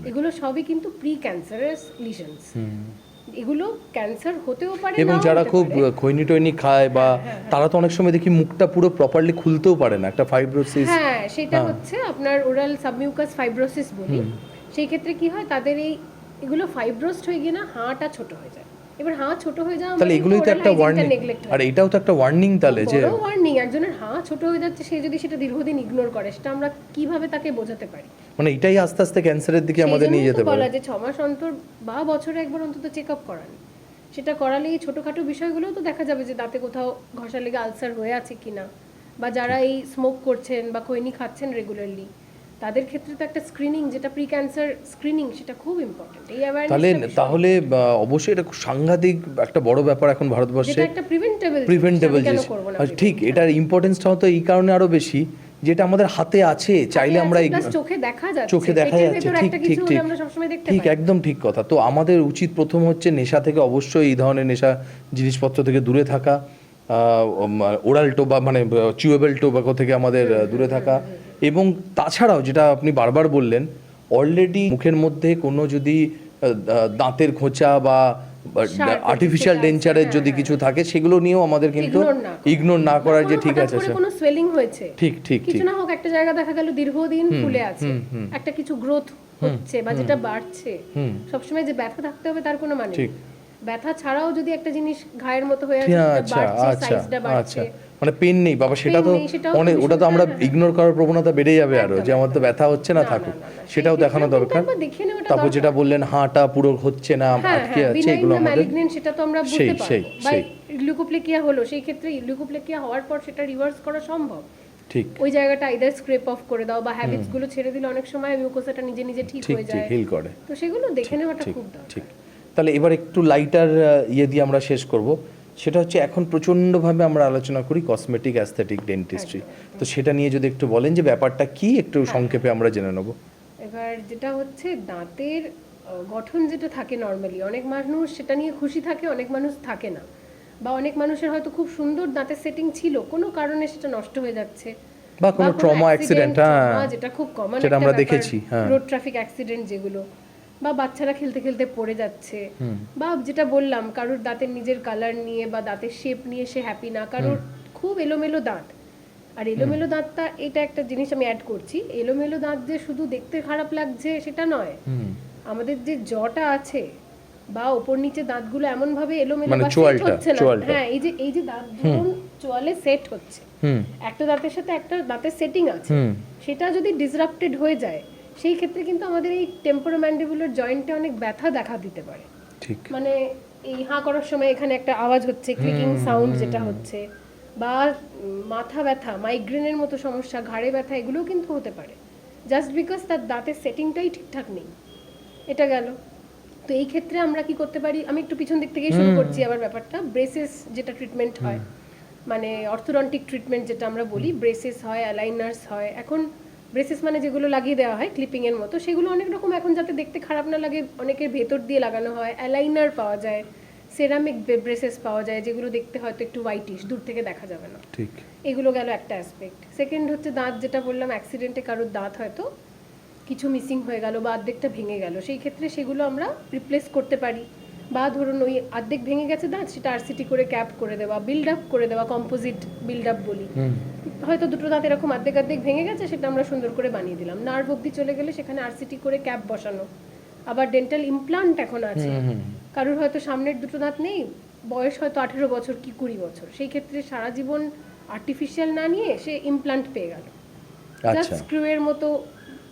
এগুলো সবই কিন্তু প্রি ক্যান্সারাস লিশনস। এগুলো ক্যান্সার হতেও পারে,
এবং যারা খুব খৈনি টৈনি খায় বা তারা তো অনেক সময় দেখি মুখটা পুরো প্রপারলি খুলতেও পারে না, একটা ফাইব্রোসিস।
হ্যাঁ, সেটা হচ্ছে আপনার ওরাল সাবমিউকাস ফাইব্রোসিস বলি। সেই ক্ষেত্রে কি হয়, তাদের এগুলো ফাইব্রোসড হয়ে গিয়ে না হাড়টা ছোট হয়ে যায়। এবার হাড় ছোট হয়ে যাওয়া
তাহলে এগুলোই তো একটা ওয়ার্নিং, আর এটাও তো একটা ওয়ার্নিং তাহলে, যে
বড় ওয়ার্নিং। একজনের হাড় ছোট হয়ে যাচ্ছে, সে যদি সেটা দীর্ঘদিন ইগনোর করে, সেটা আমরা কিভাবে তাকে বোঝাতে পারি?
মানে এটাই আস্তে আস্তে ক্যান্সারের দিকে আমাদের নিয়ে যেতে পারে।
বলা যে 6 মাস অন্তর বা বছরে একবার অন্তত চেকআপ করান। সেটা করালে এই ছোটখাটো বিষয়গুলোও তো দেখা যাবে, যে দাঁতে কোথাও ঘষা লেগে আলসার হয়ে আছে কিনা, বা যারা এই স্মোক করছেন বা খৈনি খাচ্ছেন রেগুলারলি, তাদের ক্ষেত্রে তো একটা স্ক্রিনিং, যেটা প্রি ক্যান্সার স্ক্রিনিং, সেটা খুব ইম্পর্টেন্ট। এই
তাহলে অবশ্যই এটা সাংঘাতিক একটা বড় ব্যাপার এখন ভারতবর্ষে,
একটা প্রিভেন্টেবল।
ঠিক, এটার ইম্পর্টেন্সটা হয়তো এই কারণে আরো বেশি, যেটা আমাদের হাতে আছে, চাইলে আমরা
চোখে দেখা যাচ্ছে,
ঠিক ঠিক ঠিক ঠিক, একদম ঠিক কথা। তো আমাদের উচিত প্রথম হচ্ছে নেশা থেকে অবশ্যই, এই ধরনের নেশা জিনিসপত্র থেকে দূরে থাকা, ওরাল টোবা মানে চিউয়েবল টোবাকো থেকে আমাদের দূরে থাকা। এবং তাছাড়াও যেটা আপনি বারবার বললেন, অলরেডি মুখের মধ্যে কোনো যদি দাঁতের খোঁচা বা আর্টিফিশিয়াল ডেঞ্চারের যদি কিছু থাকে, সেগুলো নিয়েও আমাদের কিন্তু ইগনোর না করার, যে ঠিক আছে
কোনো সোয়েলিং হয়েছে,
ঠিক ঠিক
কিছু না হোক, একটা জায়গা দেখা গেল দীর্ঘদিন ফুলে আছে, একটা কিছু গ্রোথ হচ্ছে বা যেটা বাড়ছে, সবসময় যে ব্যথা থাকতে হবে তার কোনো মানে নেই। ব্যথা ছাড়াও যদি একটা জিনিস ঘায়ের মতো হয়ে আছে, সাইজটা বাড়ছে,
মানে পেন নেই বাবা, সেটা তো অনেক, ওটা তো আমরা ইগনোর করার প্রবণতা বেড়ে যাবে আরো, যে আমার তো ব্যথা হচ্ছে না, থাকুক, সেটাও দেখানো দরকার। তারপর যেটা বললেন হাঁটা পুরো হচ্ছে না, আটকে আছে, এগুলো আমাদের,
সেটা তো আমরা বুঝতে পারবো। বা লিউকোপ্লাকিয়া হলো, সেই ক্ষেত্রে লিউকোপ্লাকিয়া হওয়ার পর সেটা রিভার্স করা সম্ভব।
ঠিক,
ওই জায়গাটা আইদার স্ক্রেপ অফ করে দাও, বা হ্যাবিটস গুলো ছেড়ে দিলে অনেক সময় মিউকোসাটা নিজে নিজে ঠিক হয়ে যায়,
হিল করে।
তো সেগুলো দেখে নেওয়াটা খুব দরকার।
ঠিক, তাহলে এবার একটু লাইটার দিয়ে আমরা শেষ করব। সেটা হচ্ছে এখন প্রচণ্ডভাবে আমরা আলোচনা করি কসমেটিক, অ্যাস্থেটিক, ডেন্টিস্ট্রি। তো সেটা নিয়ে যদি একটু বলেন যে ব্যাপারটা কি, একটু সংক্ষেপে আমরা জেনে নেব।
এবার যেটা হচ্ছে দাঁতের গঠন যেটা থাকে নর্মালি, অনেক মানুষ সেটা নিয়ে খুশি থাকে, অনেক মানুষ থাকে না, বা অনেক মানুষের হয়তো খুব সুন্দর দাঁতের সেটিং ছিল, কোনো কারণে সেটা নষ্ট হয়ে যাচ্ছে,
বা কোনো ট্রমা অ্যাক্সিডেন্ট,
যেটা খুব কমন,
যেটা আমরা দেখেছি,
রোড ট্রাফিক অ্যাক্সিডেন্ট যেগুলো, বা বাচ্চারা খেলতে খেলতে পড়ে যাচ্ছে, বা যেটা বললাম কারুর দাঁতের নিজের কালার নিয়ে বা দাঁতের শেপ নিয়ে সে হ্যাপি না, কারুর খুব এলোমেলো দাঁত। আর এলোমেলো দাঁতটা, এটা একটা জিনিস আমি অ্যাড করছি, এলোমেলো দাঁত যে শুধু দেখতে খারাপ লাগছে সেটা নয়, আমাদের যে জটা আছে বা ওপর নিচে দাঁতগুলো এমন ভাবে এলোমেলো বা সেট হচ্ছে না, হ্যাঁ, এই যে দাঁত দুটো চোয়ালে সেট হচ্ছে, একটা দাঁতের সাথে একটা দাঁতের সেটিং আছে, সেটা যদি ডিসরাপ্টেড হয়ে যায়, সেই ক্ষেত্রে কিন্তু আমাদের এই টেম্পোরোম্যান্ডিবুলার জয়েন্টে অনেক ব্যথা দেখা দিতে পারে। ঠিক, মানে এই হাঁ করার সময় এখানে একটা আওয়াজ হচ্ছে, ক্লিকিং সাউন্ড যেটা হচ্ছে, বা মাথা ব্যথা, মাইগ্রেনের মতো সমস্যা, ঘাড়ে ব্যথা, এগুলোও কিন্তু হতে পারে, জাস্ট বিকজ তার দাঁতের সেটিংটাই ঠিকঠাক নেই। এটা গেল। তো এই ক্ষেত্রে আমরা কি করতে পারি, আমি একটু পিছন দিক থেকেই শুরু করছি আবার ব্যাপারটা। ব্রেসেস যেটা ট্রিটমেন্ট হয়, মানে অর্থোডন্টিক ট্রিটমেন্ট যেটা আমরা বলি, ব্রেসেস হয়, অ্যালাইনার্স হয়। এখন ব্রেসেস মানে যেগুলো লাগিয়ে দেওয়া হয় ক্লিপিং এর মতো, সেগুলো অনেক রকম এখন, যাতে দেখতে খারাপ না লাগে, অনেকের ভেতর দিয়ে লাগানো হয়। অ্যালাইনার পাওয়া যায়, সেরামিক ব্রেসেস পাওয়া যায়, যেগুলো দেখতে হয়তো একটু হোয়াইটিশ, দূর থেকে দেখা যাবে না। ঠিক, এগুলো গেল একটা অ্যাসপেক্ট। সেকেন্ড হচ্ছে দাঁত, যেটা বললাম অ্যাক্সিডেন্টে কারোর দাঁত হয়তো কিছু মিসিং হয়ে গেল বা অর্ধেকটা ভেঙে গেল, সেই ক্ষেত্রে সেগুলো আমরা রিপ্লেস করতে পারি। বা ধরুন ওই অর্ধেক ভেঙে গেছে দাঁত, সেটা আরসিটি করে ক্যাপ করে দেওয়া, বিল্ড আপ করে দেওয়া, কম্পোজিট বিল্ড আপ বলি। হয়তো দুটো দাঁত এরকম অর্ধেক অর্ধেক ভেঙে গেছে, সেটা আমরা সুন্দর করে বানিয়ে দিলাম। নার্ভ অব্দি চলে গেলে সেখানে আরসিটি করে ক্যাপ বসানো। আবার ডেন্টাল ইমপ্লান্ট এখন আছে, কারোর হয়তো সামনের দুটো দাঁত নেই, বয়স হয়তো 18 বছর কি 20 বছর, সেই ক্ষেত্রে সারা জীবন আর্টিফিশিয়াল না নিয়ে সে ইমপ্লান্ট পেয়ে গেল, জাস্ট
আচ্ছা,
স্ক্রু এর মতো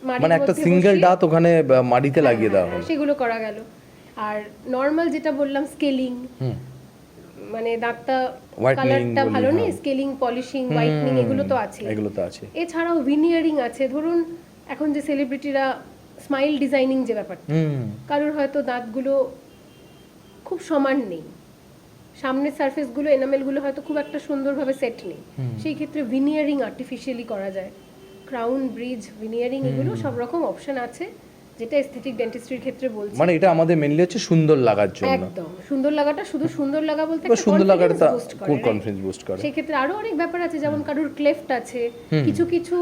মানে একটা সিঙ্গেল দাঁত ওখানে মাটিতে লাগিয়ে দেওয়া হলো,
সেগুলো করা গেল। আর নর্মাল যেটা বললাম স্কেলিং, মানে দাঁতটা কালারটা ভালো নেই, স্কেলিং, পলিশিং, হোয়াইটনিং, এগুলো তো আছে। এছাড়াও ভিনিয়ারিং আছে। ধরুন এখন যে সেলিব্রিটিরা স্মাইল ডিজাইনিং যে ব্যাপারটা, কারোর হয়তো দাঁতগুলো খুব সমান নেই, সামনের সারফেসগুলো এনামেলগুলো হয়তো খুব একটা সুন্দরভাবে সেট নেই, সেই ক্ষেত্রে ভিনিয়ারিং আর্টিফিশিয়ালি করা যায়। ক্রাউন, ব্রিজ, ভিনিয়ারিং, এগুলো সব রকম অপশন আছে, যেটা এস্থেটিক ডেন্টিস্ট্রির ক্ষেত্রে বলছি।
মানে এটা আমাদের মেইনলি হচ্ছে সুন্দর লাগার জন্য।
একদম সুন্দর লাগাটা, শুধু সুন্দর লাগা বলতে
বা সুন্দর লাগাটা
খুব
কনফিডেন্স বুস্ট করে।
সেই ক্ষেত্রে আরো অনেক ব্যাপার আছে, যেমন কারোর ক্লেফট আছে, কিছু কিছু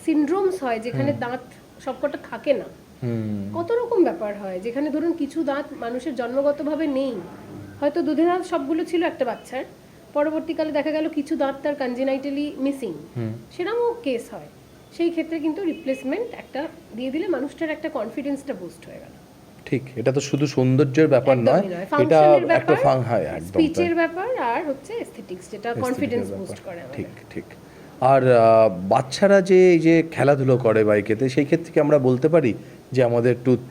সিনড্রোমস হয় যেখানে দাঁত সবকটা থাকে না, কত রকম ব্যাপার হয়, যেখানে ধরুন কিছু দাঁত মানুষের জন্মগতভাবে নেই, হয়তো দুধের দাঁত সবগুলো ছিল একটা বাচ্চার, পরবর্তীকালে দেখা গেল কিছু দাঁত তার কনজেনাইটালি মিসিং, সেরকমও কেস হয়। সেই ক্ষেত্রে কিন্তু রিপ্লেসমেন্ট একটা দিয়ে দিলে মানুষটার একটা কনফিডেন্সটা বুস্ট হয়ে গেল।
ঠিক, এটা তো শুধু সৌন্দর্যের ব্যাপার নয়, এটা একটা একদম
স্পিচের ব্যাপার, আর হচ্ছে এস্থেটিক্স, যেটা কনফিডেন্স বুস্ট করে আমাদের।
ঠিক ঠিক। আর বাচ্চারা যে এই যে খেলাধুলো করে বাইকেতে, সেই ক্ষেত্রে কি আমরা বলতে পারি যে আমাদের টুথ,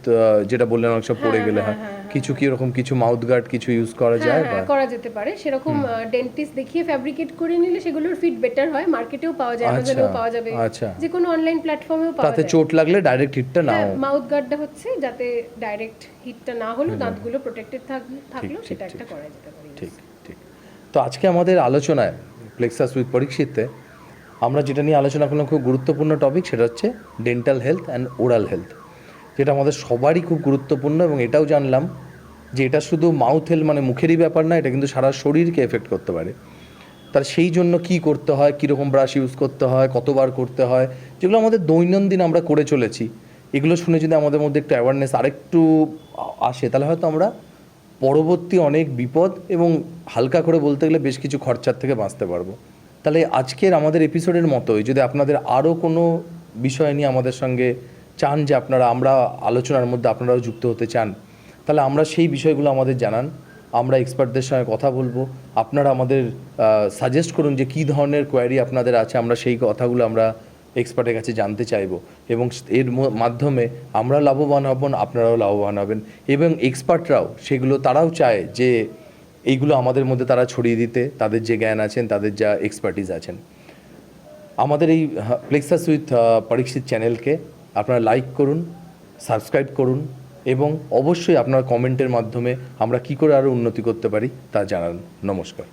যেটা বললেন অনেক সব পড়ে গেলে হয়, কিছু কি এরকম কিছু মাউথ গার্ড কিছু ইউজ করা যায়?
হ্যাঁ, করা যেতে পারে। সেরকম ডেন্টিস্ট দেখিয়ে ফ্যাব্রিকেট করে নিলে সেগুলোর ফিট বেটার হয়, মার্কেটেও পাওয়া যায়, অ্যামাজনেও পাওয়া যাবে, যে কোনো অনলাইন প্ল্যাটফর্মেও পাওয়া যায়।
তাতে চোট লাগলে ডাইরেক্ট হিটটা না হয়।
মাউথ গার্ডটা হচ্ছে যাতে ডাইরেক্ট হিটটা না হলো, দাঁতগুলো প্রোটেক্টেড থাকলো, সেটা একটা করা যেতে পারে।
ঠিক ঠিক। তো আজকে আমাদের আলোচনায় প্লেক্সাস উইথ পরীক্ষিতে আমরা যেটা নিয়ে আলোচনা করলাম, খুব গুরুত্বপূর্ণ টপিক, সেটা হচ্ছে dental health and oral health, যেটা আমাদের সবারই খুব গুরুত্বপূর্ণ। এবং এটাও জানলাম যে এটা শুধু মাউথ হেলথ মানে মুখেরই ব্যাপার না, এটা কিন্তু সারা শরীরকে এফেক্ট করতে পারে। তার সেই জন্য কি করতে হয়, কীরকম ব্রাশ ইউজ করতে হয়, কতবার করতে হয়, যেগুলো আমাদের দৈনন্দিন আমরা করে চলেছি, এগুলো শুনে যদি আমাদের মধ্যে একটু অ্যাওয়ারনেস আরেকটু আসে, তাহলে হয়তো আমরা পরবর্তী অনেক বিপদ এবং হালকা করে বলতে গেলে বেশ কিছু খরচার থেকে বাঁচতে পারবো। তাহলে আজকের আমাদের এপিসোডের মতোই যদি আপনাদের আরও কোনো বিষয় নিয়ে আমাদের সঙ্গে চান যে আমরা আলোচনার মধ্যে আপনারাও যুক্ত হতে চান, তাহলে আমরা সেই বিষয়গুলো আমাদের জানান, আমরা এক্সপার্টদের সঙ্গে কথা বলবো। আপনারা আমাদের সাজেস্ট করুন যে কী ধরনের কোয়ারি আপনাদের আছে, আমরা সেই কথাগুলো আমরা এক্সপার্টের কাছে জানতে চাইবো, এবং এর মাধ্যমে আমরা লাভবান হবেন, আপনারাও লাভবান হবেন, এবং এক্সপার্টরাও সেগুলো তারাও চায় যে এইগুলো আমাদের মধ্যে তারা ছড়িয়ে দিতে, তাদের যে জ্ঞান আছেন, তাদের যা এক্সপার্টিস আছেন। আমাদের এই প্লেক্সাস উইথ পরীক্ষিত চ্যানেলকে আপনারা লাইক করুন, সাবস্ক্রাইব করুন, এবং অবশ্যই আপনার কমেন্টের মাধ্যমে আমরা কী করে আরও উন্নতি করতে পারি তা জানান। নমস্কার।